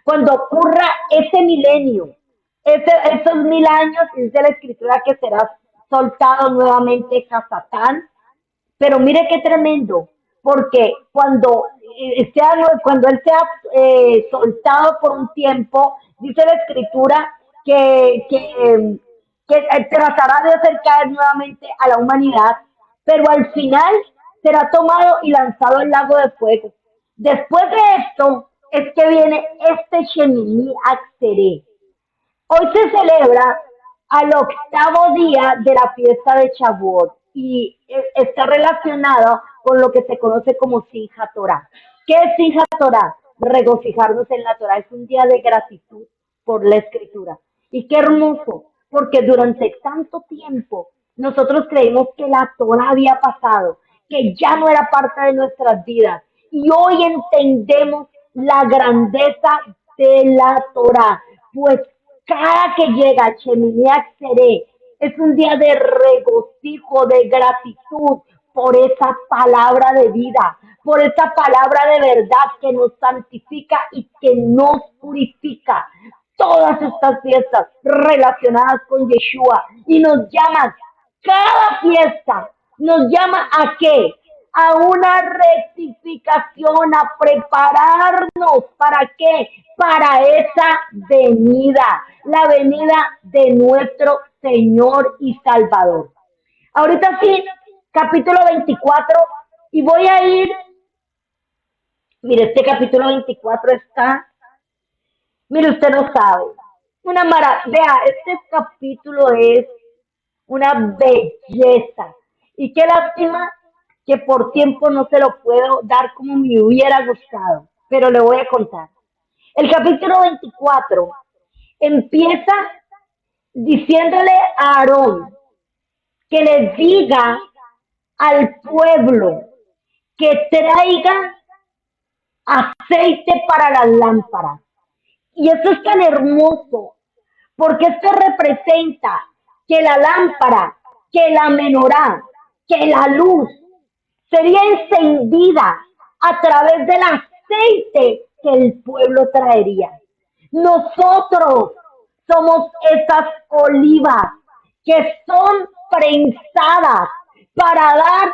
Cuando ocurra ese milenio, esos 1000 años, dice la escritura que será soltado nuevamente Hasatán, pero mire qué tremendo, porque cuando él sea soltado por un tiempo, dice la escritura que tratará de hacer caer nuevamente a la humanidad, pero al final será tomado y lanzado al lago de fuego. Después de esto es que viene este Shemini Atzeret. Hoy se celebra al octavo día de la fiesta de Shavuot y está relacionado con lo que se conoce como Simchat Torah. ¿Qué es Simchat Torah? Regocijarnos en la Torah. Es un día de gratitud por la escritura. Y qué hermoso, porque durante tanto tiempo nosotros creímos que la Torah había pasado, que ya no era parte de nuestras vidas. Y hoy entendemos la grandeza de la Torah, pues cada que llega Shemini Atzeret es un día de regocijo, de gratitud por esa palabra de vida, por esa palabra de verdad que nos santifica y que nos purifica. Todas estas fiestas relacionadas con Yeshua y nos llaman, cada fiesta nos llama a qué? A una rectificación, a prepararnos. ¿Para qué? Para esa venida, la venida de nuestro Señor y Salvador. Ahorita sí, capítulo 24, y voy a ir, mire, este capítulo 24 está, mire, usted no sabe, una maravilla, este capítulo es una belleza. Y qué lástima que por tiempo no se lo puedo dar como me hubiera gustado, pero le voy a contar. El capítulo 24 empieza diciéndole a Aarón que le diga al pueblo que traiga aceite para las lámparas. Y eso es tan hermoso, porque esto representa que la lámpara, que la menorá, que la luz sería encendida a través del aceite que el pueblo traería. Nosotros somos esas olivas que son prensadas para dar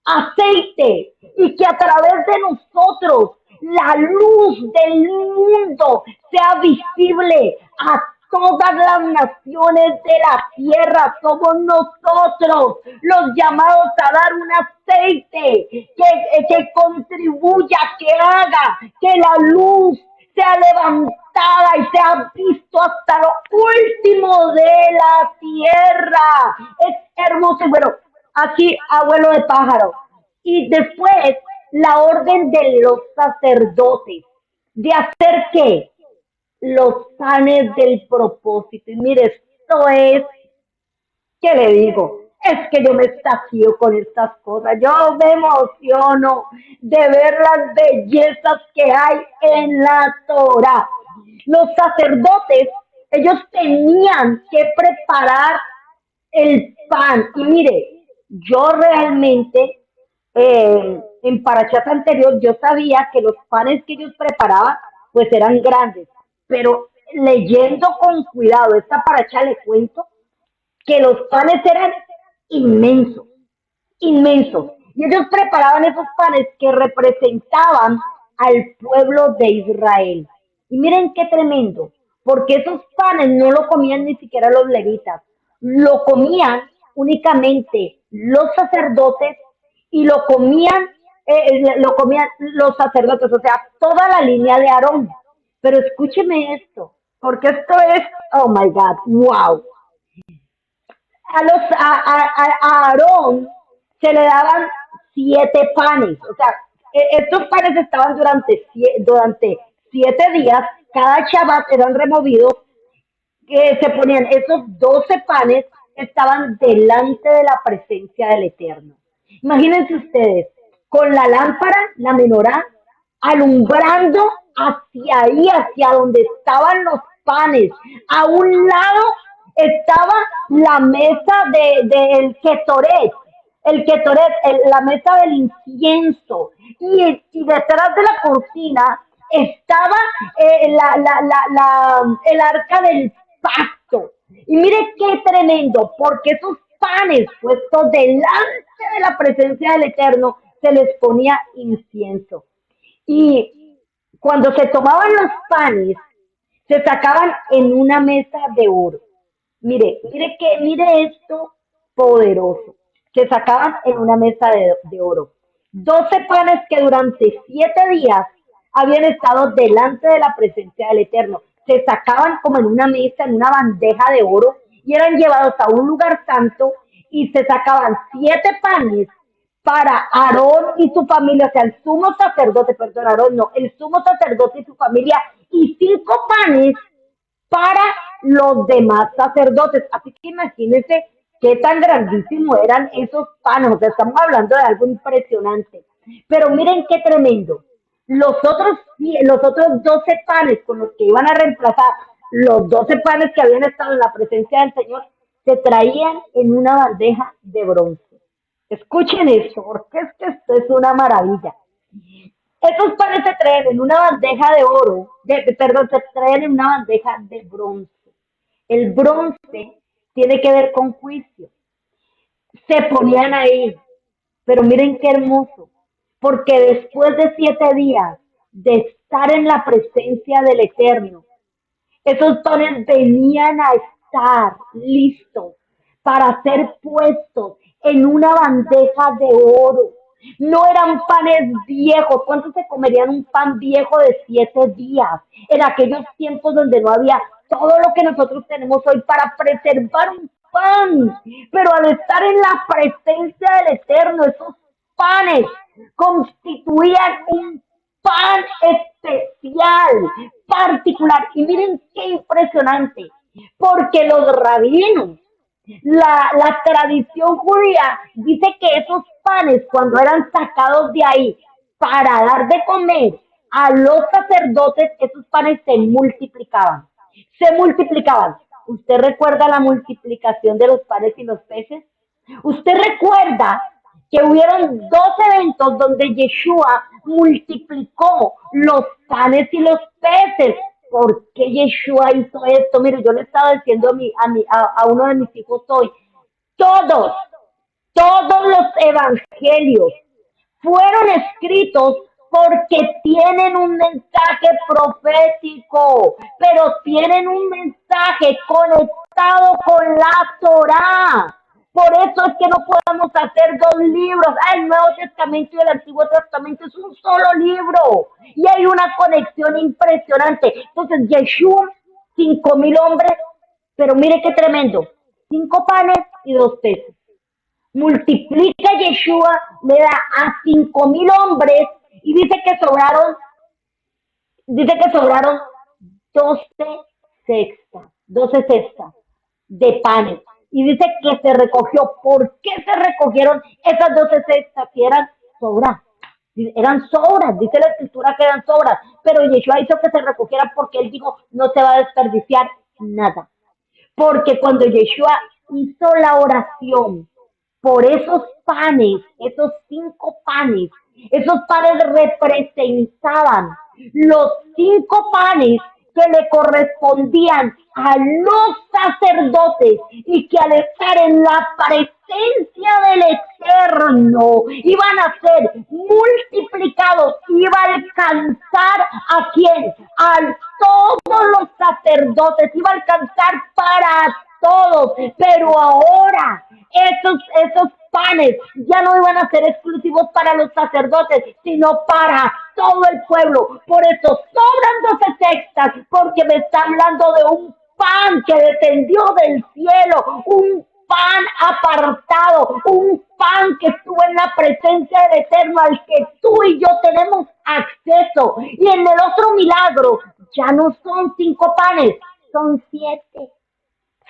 aceite y que a través de nosotros la luz del mundo sea visible a todas las naciones de la tierra. Somos nosotros los llamados a dar un aceite que contribuya, que haga que la luz sea levantada y sea visto hasta lo último de la tierra. Es hermoso. Y bueno, aquí abuelo de pájaro. Y después la orden de los sacerdotes de hacer qué? Los panes del propósito. Y mire, esto es, ¿qué le digo? Es que yo me estaquío con estas cosas. Yo me emociono de ver las bellezas que hay en la Torah. Los sacerdotes, ellos tenían que preparar el pan. Y mire, yo realmente, en Parashat anterior, yo sabía que los panes que ellos preparaban, pues eran grandes. Pero leyendo con cuidado esta Parashat, le cuento que los panes eran inmensos, inmensos. Y ellos preparaban esos panes que representaban al pueblo de Israel. Y miren qué tremendo, porque esos panes no lo comían ni siquiera los levitas, lo comían únicamente los sacerdotes y lo comían los sacerdotes, o sea, toda la línea de Aarón. Pero escúcheme esto, porque esto es, oh my God, wow. A Aarón se le daban 7 panes, o sea, estos panes estaban durante 7 días, cada Shabbat eran removidos, que se ponían esos 12 panes, estaban delante de la presencia del Eterno. Imagínense ustedes, con la lámpara, la menorá, alumbrando hacia ahí, hacia donde estaban los panes. A un lado estaba la mesa del Ketoret, la mesa del incienso. Y detrás de la cortina estaba el arca del pacto. Y mire qué tremendo, porque esos panes puestos delante de la presencia del Eterno se les ponía incienso. Y cuando se tomaban los panes, se sacaban en una mesa de oro. Mire esto poderoso. Se sacaban en una mesa de oro. 12 panes que durante 7 días habían estado delante de la presencia del Eterno. Se sacaban como en una mesa, en una bandeja de oro, y eran llevados a un lugar santo y se sacaban 7 panes para Aarón y su familia, o sea, el sumo sacerdote, perdón, Aarón no, el sumo sacerdote y su familia, y 5 panes para los demás sacerdotes. Así que imagínense qué tan grandísimo eran esos panes, o sea, estamos hablando de algo impresionante. Pero miren qué tremendo. Los otros 12 panes con los que iban a reemplazar los 12 panes que habían estado en la presencia del Señor, se traían en una bandeja de bronce. Escuchen esto, porque es que esto es una maravilla. Esos panes se traen en una bandeja de oro, perdón, se traen en una bandeja de bronce. El bronce tiene que ver con juicio. Se ponían ahí, pero miren qué hermoso, porque después de 7 días de estar en la presencia del Eterno, esos panes venían a estar listos para ser puestos en una bandeja de oro. No eran panes viejos. ¿Cuántos se comerían un pan viejo de 7 días? En aquellos tiempos donde no había todo lo que nosotros tenemos hoy para preservar un pan. Pero al estar en la presencia del Eterno, esos panes constituían un pan especial, particular. Y miren qué impresionante, porque los rabinos, la tradición judía dice que esos panes, cuando eran sacados de ahí para dar de comer a los sacerdotes, esos panes se multiplicaban. Se multiplicaban. ¿Usted recuerda la multiplicación de los panes y los peces? ¿Usted recuerda que hubieron 2 eventos donde Yeshua multiplicó los panes y los peces? ¿Por qué Yeshua hizo esto? Mire, yo le estaba diciendo a uno de mis hijos hoy, todos, todos los evangelios fueron escritos porque tienen un mensaje profético, pero tienen un mensaje conectado con la Torá. Por eso es que no podemos hacer 2 libros. El Nuevo Testamento y el Antiguo Testamento es un solo libro. Y hay una conexión impresionante. Entonces, Yeshua, 5.000 hombres, pero mire qué tremendo. 5 panes y 2 peces. Multiplica Yeshua, le da a 5.000 hombres y dice que sobraron 12 cestas de panes. Y dice que se recogió. ¿Por qué se recogieron esas 12 cestas? Que eran sobras. Eran sobras, dice la escritura que eran sobras. Pero Yeshua hizo que se recogieran porque él dijo, no se va a desperdiciar nada. Porque cuando Yeshua hizo la oración por esos 5 panes, esos panes representaban los 5 panes que le correspondían a los sacerdotes y que al estar en la presencia del Eterno iban a ser multiplicados, iba a alcanzar a quién, a todos los sacerdotes, iba a alcanzar para todos, pero ahora esos panes ya no iban a ser exclusivos para los sacerdotes, sino para todo el pueblo. Por eso sobran 12 textas, porque me está hablando de un pan que descendió del cielo, un pan apartado, un pan que estuvo en la presencia del Eterno, al que tú y yo tenemos acceso. Y en el otro milagro ya no son 5 panes, son 7.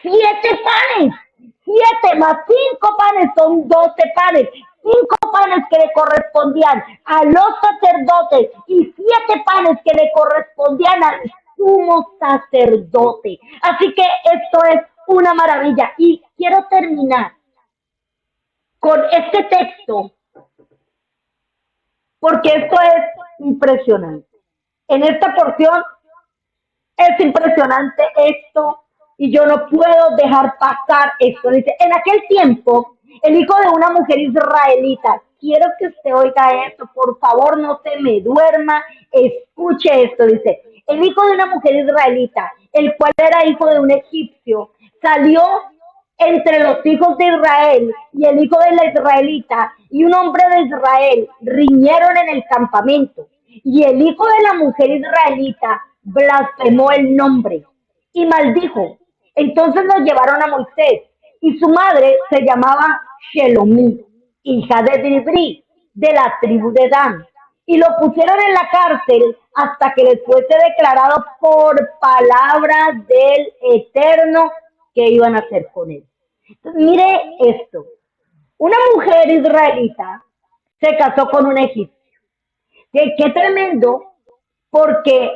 7 panes, 7 más 5 panes son 12 panes. 5 panes que le correspondían a los sacerdotes y 7 panes que le correspondían al sumo sacerdote. Así que esto es una maravilla. Y quiero terminar con este texto porque esto es impresionante. En esta porción es impresionante esto y yo no puedo dejar pasar esto. Dice, en aquel tiempo, el hijo de una mujer israelita, quiero que usted oiga esto, por favor no se me duerma, escuche esto, dice, el hijo de una mujer israelita, el cual era hijo de un egipcio, salió entre los hijos de Israel y el hijo de la israelita y un hombre de Israel riñeron en el campamento y el hijo de la mujer israelita blasfemó el nombre y maldijo. Entonces los llevaron a Moisés y su madre se llamaba Shelomí, hija de Dibri, de la tribu de Dan, y lo pusieron en la cárcel hasta que les fuese declarado por palabra del Eterno que iban a hacer con él. Entonces, mire esto, una mujer israelita se casó con un egipcio. Qué tremendo, porque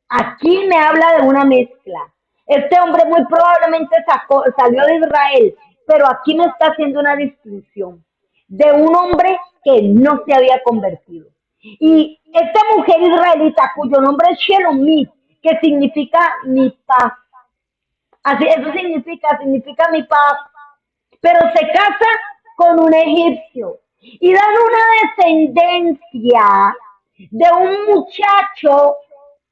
aquí me habla de una mezcla. Este hombre muy probablemente salió de Israel, pero aquí me está haciendo una distinción de un hombre que no se había convertido. Y esta mujer israelita, cuyo nombre es Shelomit, que significa mi paz. Así, eso significa mi paz. Pero se casa con un egipcio y dan una descendencia de un muchacho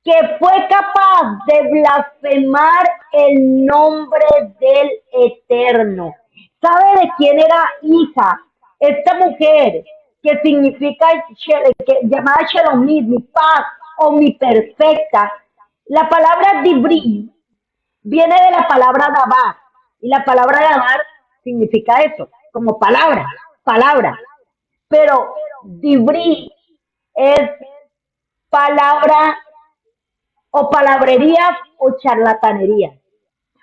que fue capaz de blasfemar el nombre del Eterno. ¿Sabe de quién era hija? Esta mujer que significa, llamada Shelomit, mi paz o mi perfecta. La palabra Dibri viene de la palabra Dabar, y la palabra Dabar significa eso, como palabra, palabra. Pero Dibri es palabra o palabrería o charlatanería.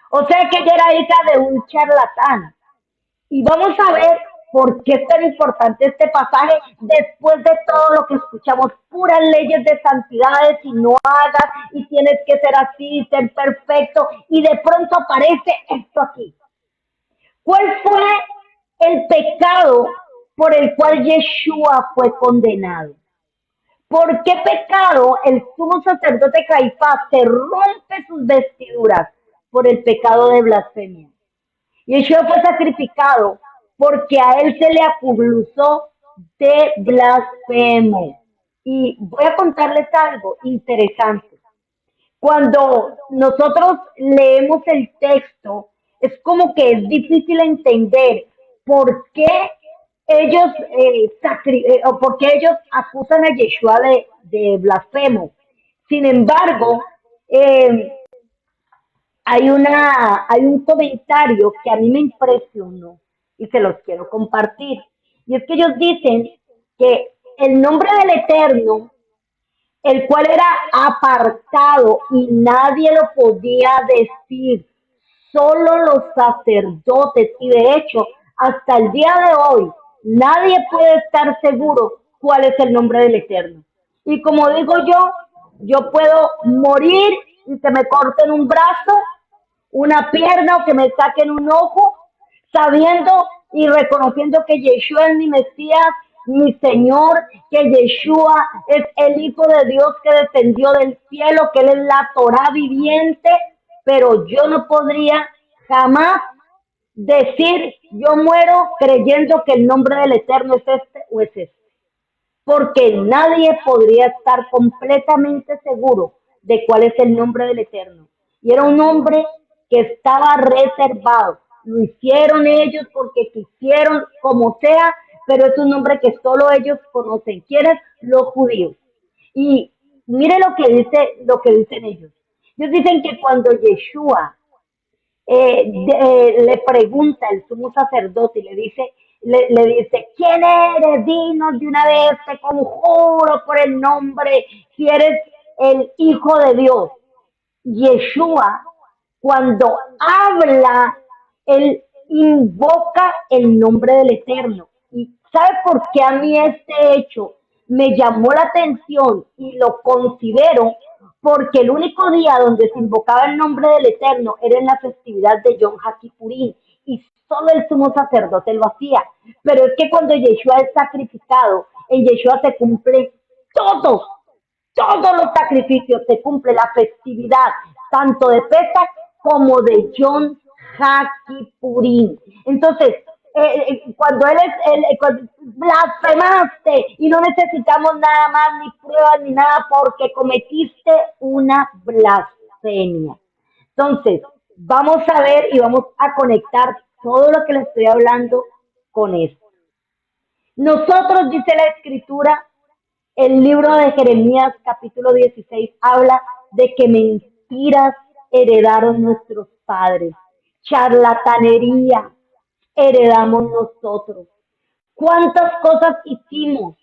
O sea que ella era hija de un charlatán. Y vamos a ver por qué es tan importante este pasaje después de todo lo que escuchamos, puras leyes de santidades y no hagas y tienes que ser así, ser perfecto, y de pronto aparece esto aquí. ¿Cuál fue el pecado por el cual Yeshua fue condenado? ¿Por qué pecado el sumo sacerdote Caifás se rompe sus vestiduras? Por el pecado de blasfemia. Yeshua fue sacrificado porque a él se le acusó de blasfemo. Y voy a contarles algo interesante. Cuando nosotros leemos el texto, es como que es difícil entender por qué ellos, o por qué ellos acusan a Yeshua de blasfemo. Sin embargo, hay un comentario que a mí me impresionó y se los quiero compartir. Y es que ellos dicen que el nombre del Eterno, el cual era apartado y nadie lo podía decir, solo los sacerdotes, y de hecho, hasta el día de hoy, nadie puede estar seguro cuál es el nombre del Eterno. Y como digo yo puedo morir y que me corten un brazo, una pierna o que me saquen un ojo, sabiendo y reconociendo que Yeshua es mi Mesías, mi Señor, que Yeshua es el Hijo de Dios que descendió del cielo, que Él es la Torá viviente, pero yo no podría jamás decir, yo muero creyendo que el nombre del Eterno es este o es este, porque nadie podría estar completamente seguro de cuál es el nombre del Eterno. Y era un nombre que estaba reservado. Lo hicieron ellos porque quisieron, como sea, pero es un nombre que solo ellos conocen. ¿Quiénes? Los judíos. Y mire lo que dicen ellos. Ellos dicen que cuando Yeshua le pregunta el sumo sacerdote y le dice, ¿quién eres? Dinos de una vez, te conjuro por el nombre, si eres el Hijo de Dios. Yeshua, cuando habla, él invoca el nombre del Eterno. ¿Y sabe por qué a mí este hecho me llamó la atención y lo considero? Porque el único día donde se invocaba el nombre del Eterno era en la festividad de Yom HaKippurim y solo el sumo sacerdote lo hacía. Pero es que cuando Yeshua es sacrificado, en Yeshua se cumple todo, todos los sacrificios, se cumple la festividad tanto de Pesach como de Yom HaKippurim. Entonces, cuando cuando blasfemaste y no necesitamos nada más, ni pruebas, ni nada, porque cometiste una blasfemia. Entonces, vamos a ver y vamos a conectar todo lo que le estoy hablando con esto. Nosotros, dice la Escritura, el libro de Jeremías capítulo 16 habla de que mentiras heredaron nuestros padres, charlatanería heredamos nosotros. ¿Cuántas cosas hicimos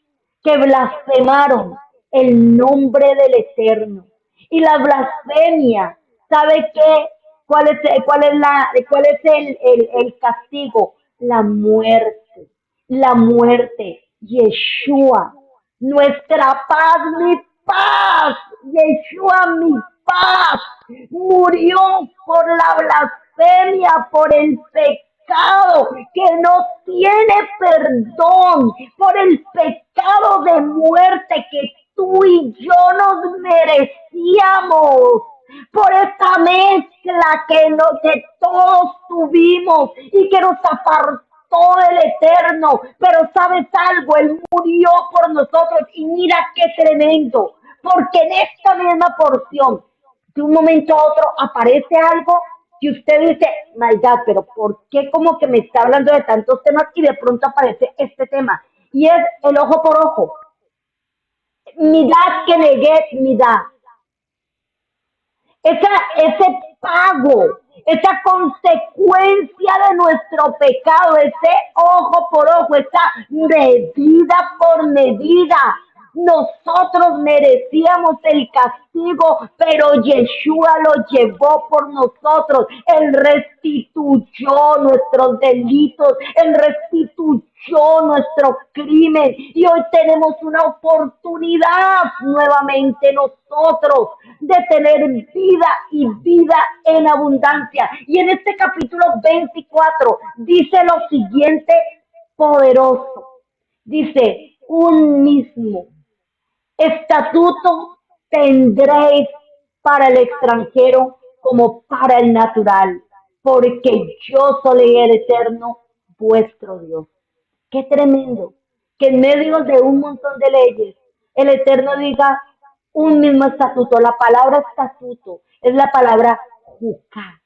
que blasfemaron el nombre del Eterno? Y la blasfemia, ¿sabe qué? ¿Cuál es el castigo? La muerte. La muerte. Yeshua, nuestra paz, mi paz. Yeshua, mi paz. Murió por la blasfemia, por el pecado que no tiene perdón, por el pecado de muerte que tú y yo nos merecíamos, por esa mezcla que todos tuvimos y que nos apartó del Eterno. Pero sabes algo, Él murió por nosotros y mira qué tremendo, porque en esta misma porción, de un momento a otro, aparece algo que usted dice, my God, pero ¿por qué como que me está hablando de tantos temas y de pronto aparece este tema? Y es el ojo por ojo. Midad que negué, midad. Ese pago, esa consecuencia de nuestro pecado, ese ojo por ojo, esa medida por medida. Nosotros merecíamos el castigo, pero Yeshua lo llevó por nosotros. Él restituyó nuestros delitos, Él restituyó nuestro crimen. Y hoy tenemos una oportunidad nuevamente nosotros de tener vida y vida en abundancia. Y en este capítulo 24 dice lo siguiente poderoso. Dice, un mismo estatuto tendréis para el extranjero como para el natural, porque yo soy el Eterno, vuestro Dios. Qué tremendo que en medio de un montón de leyes, el Eterno diga un mismo estatuto. La palabra estatuto es la palabra juká.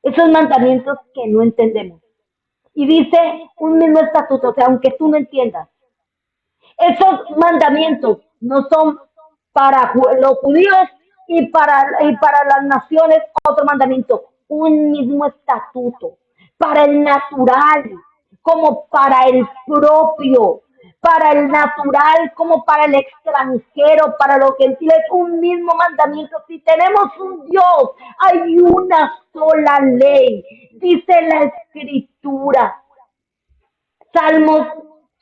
Esos mandamientos que no entendemos. Y dice un mismo estatuto, o sea, aunque tú no entiendas, esos mandamientos no son para los judíos y para las naciones otro mandamiento, un mismo estatuto, para el natural como para el propio, para el natural como para el extranjero, para los gentiles, un mismo mandamiento. Si tenemos un Dios, hay una sola ley, dice la Escritura. Salmos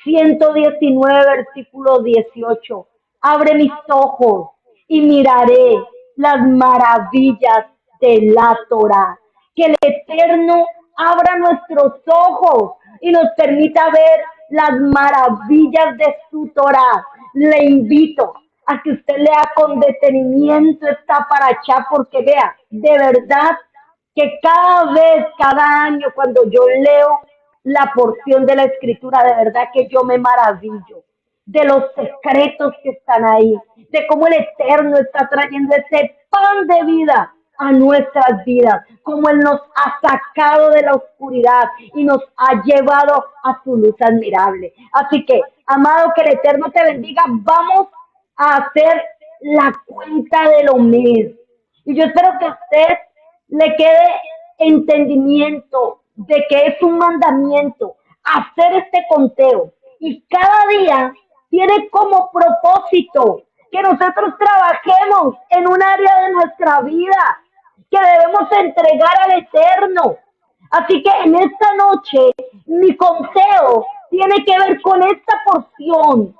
119, versículo 18. Abre mis ojos y miraré las maravillas de la Torah. Que el Eterno abra nuestros ojos y nos permita ver las maravillas de su Torah. Le invito a que usted lea con detenimiento esta paracha, porque vea, de verdad que cada vez, cada año, cuando yo leo la porción de la escritura, de verdad que yo me maravillo de los secretos que están ahí, de cómo el Eterno está trayendo ese pan de vida a nuestras vidas, cómo Él nos ha sacado de la oscuridad y nos ha llevado a su luz admirable. Así que, amado, que el Eterno te bendiga. Vamos a hacer la cuenta de lo mes. Y yo espero que a usted le quede entendimiento de que es un mandamiento hacer este conteo. Y cada día tiene como propósito que nosotros trabajemos en un área de nuestra vida que debemos entregar al Eterno. Así que en esta noche mi conteo tiene que ver con esta porción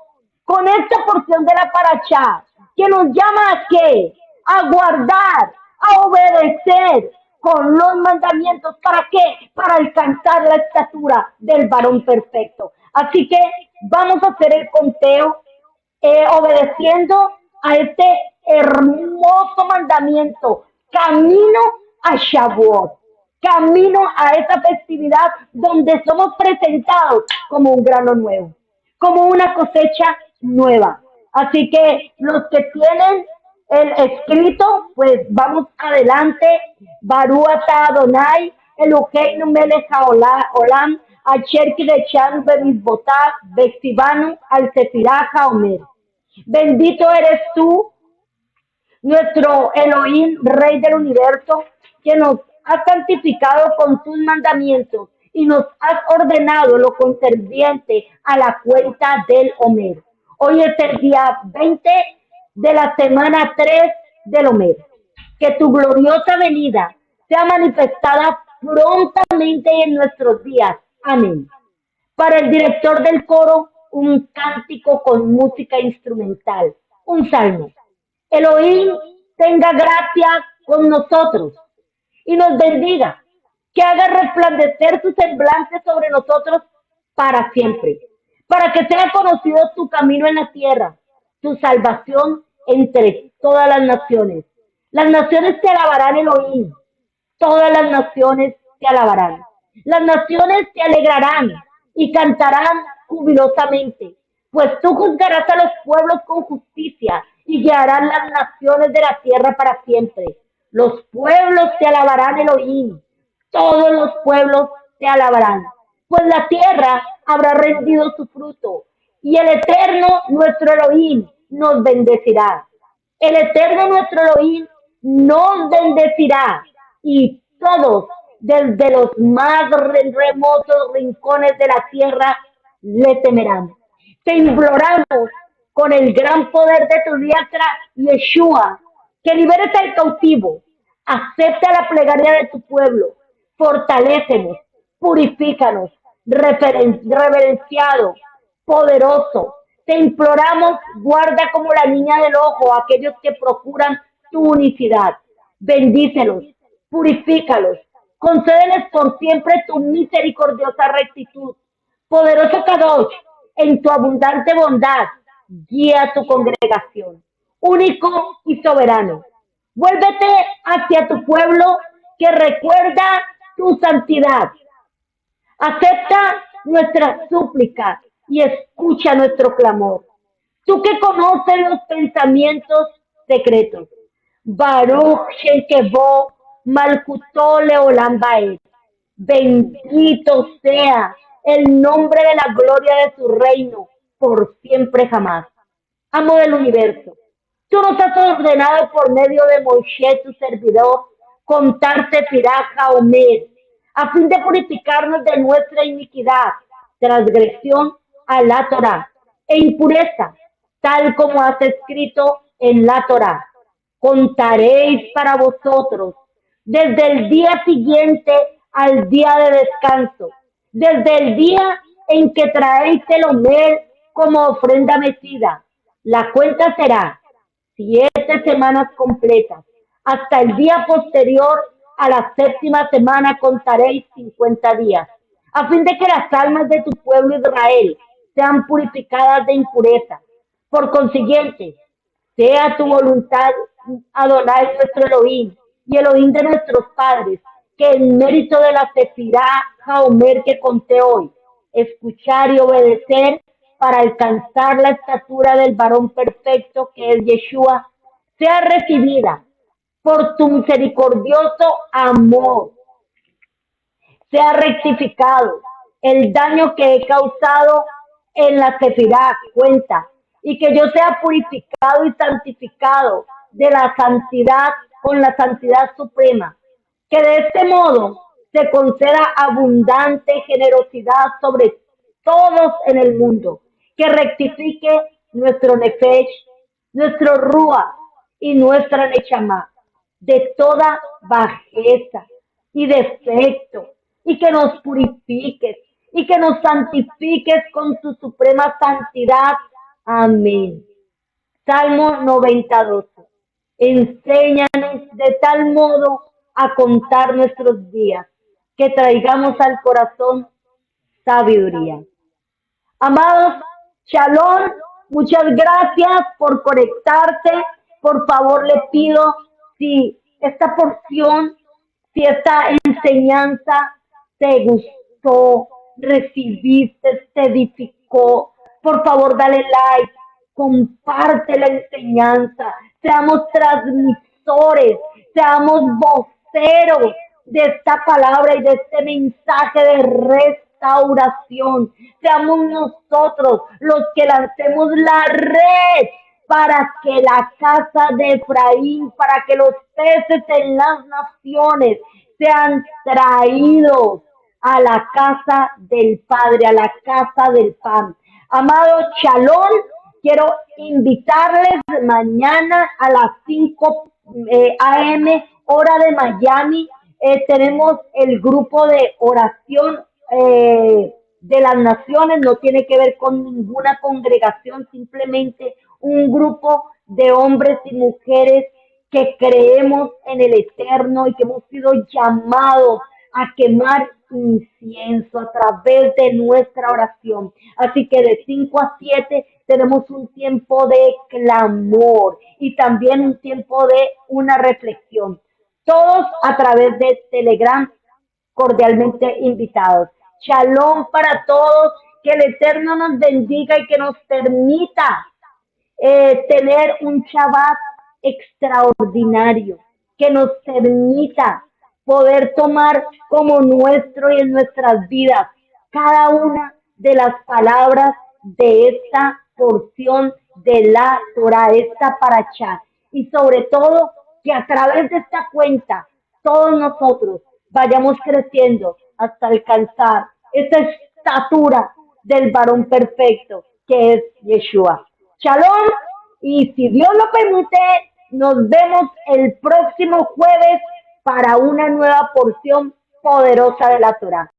de la paracha, que nos llama a qué, a guardar, a obedecer con los mandamientos. ¿Para qué? Para alcanzar la estatura del varón perfecto. Así que vamos a hacer el conteo obedeciendo a este hermoso mandamiento, camino a Shavuot, camino a esa festividad donde somos presentados como un grano nuevo, como una cosecha nueva. Así que los que tienen el escrito, pues vamos adelante. Baruch atah Adonai, Eloheinu melech haolam, asher kideshanu bemizvotav, vektivanu al sefirah haomer. Bendito eres tú, nuestro Elohim, Rey del universo, que nos has santificado con tus mandamientos y nos has ordenado lo concerniente a la cuenta del Omer. Hoy es el día 20 de la semana 3 del Omer. Que tu gloriosa venida sea manifestada prontamente en nuestros días. Amén. Para el director del coro, un cántico con música instrumental, un salmo. Elohim tenga gracia con nosotros y nos bendiga, que haga resplandecer su semblante sobre nosotros para siempre, para que sea conocido tu camino en la tierra, tu salvación entre todas las naciones. Las naciones te alabarán, Elohim, todas las naciones te alabarán. Las naciones te alegrarán y cantarán jubilosamente, pues tú juzgarás a los pueblos con justicia y guiarás las naciones de la tierra para siempre. Los pueblos te alabarán, Elohim, todos los pueblos te alabarán, pues la tierra habrá rendido su fruto y el Eterno nuestro Elohim nos bendecirá. El Eterno nuestro Elohim nos bendecirá y todos, desde los más remotos rincones de la tierra, le temerán. Te imploramos con el gran poder de tu diestra, Yeshua, que liberes al cautivo, acepta la plegaria de tu pueblo, fortalécenos, purifícanos, reverenciado, poderoso. Te imploramos, guarda como la niña del ojo a aquellos que procuran tu unicidad. Bendícelos, purifícalos, concédeles por siempre tu misericordiosa rectitud. Poderoso Kadosh, en tu abundante bondad, guía a tu congregación, único y soberano. Vuélvete hacia tu pueblo que recuerda tu santidad. Acepta nuestra súplica y escucha nuestro clamor. Tú que conoces los pensamientos secretos. Baruch Shenkebo Malkuto Leolam Baed. Bendito sea el nombre de la gloria de tu reino por siempre jamás. Amo del universo, tú nos has ordenado por medio de Moshe, tu servidor, contarte piraja Omer, a fin de purificarnos de nuestra iniquidad, transgresión a la Torah e impureza, tal como has escrito en la Torah. Contaréis para vosotros desde el día siguiente al día de descanso, desde el día en que traéis el Omer como ofrenda metida. La cuenta será 7 semanas completas. Hasta el día posterior a la séptima semana contaréis 50 días. a fin de que las almas de tu pueblo Israel sean purificadas de impureza. Por consiguiente, sea tu voluntad, Adonai nuestro Elohim, y Elohim de nuestros padres, que en mérito de la Sefirá Haomer que conté hoy, escuchar y obedecer para alcanzar la estatura del varón perfecto que es Yeshua, sea recibida por tu misericordioso amor, sea rectificado el daño que he causado en la Sefirá, cuenta, y que yo sea purificado y santificado de la santidad con la santidad suprema, que de este modo se conceda abundante generosidad sobre todos en el mundo, que rectifique nuestro nefesh, nuestro rúa y nuestra nechama de toda bajeza y defecto, y que nos purifiques y que nos santifiques con tu suprema santidad. Amén. Salmo 92. Enséñanos de tal modo a contar nuestros días, que traigamos al corazón sabiduría. Amados, Shalom, muchas gracias por conectarse. Por favor, le pido si esta porción, si esta enseñanza te gustó, recibiste, te edificó, por favor, dale like, comparte la enseñanza, seamos transmisores, seamos voceros de esta palabra y de este mensaje de restauración. Seamos nosotros los que lancemos la red para que la casa de Efraín, para que los peces en las naciones sean traídos a la casa del Padre, a la casa del pan. Amado Shalom, quiero invitarles mañana a las 5 a.m. hora de Miami. Tenemos el grupo de oración de las naciones, no tiene que ver con ninguna congregación, simplemente un grupo de hombres y mujeres que creemos en el Eterno y que hemos sido llamados a quemar incienso a través de nuestra oración. Así que de 5 a 7 tenemos un tiempo de clamor y también un tiempo de una reflexión. Todos a través de Telegram, cordialmente invitados. Shalom para todos, que el Eterno nos bendiga y que nos permita tener un Shabbat extraordinario, que nos permita poder tomar como nuestro y en nuestras vidas cada una de las palabras de esta porción de la Torah, esta paracha, y sobre todo que a través de esta cuenta todos nosotros vayamos creciendo hasta alcanzar esa estatura del varón perfecto que es Yeshua. Shalom, y si Dios lo permite, nos vemos el próximo jueves para una nueva porción poderosa de la Torah.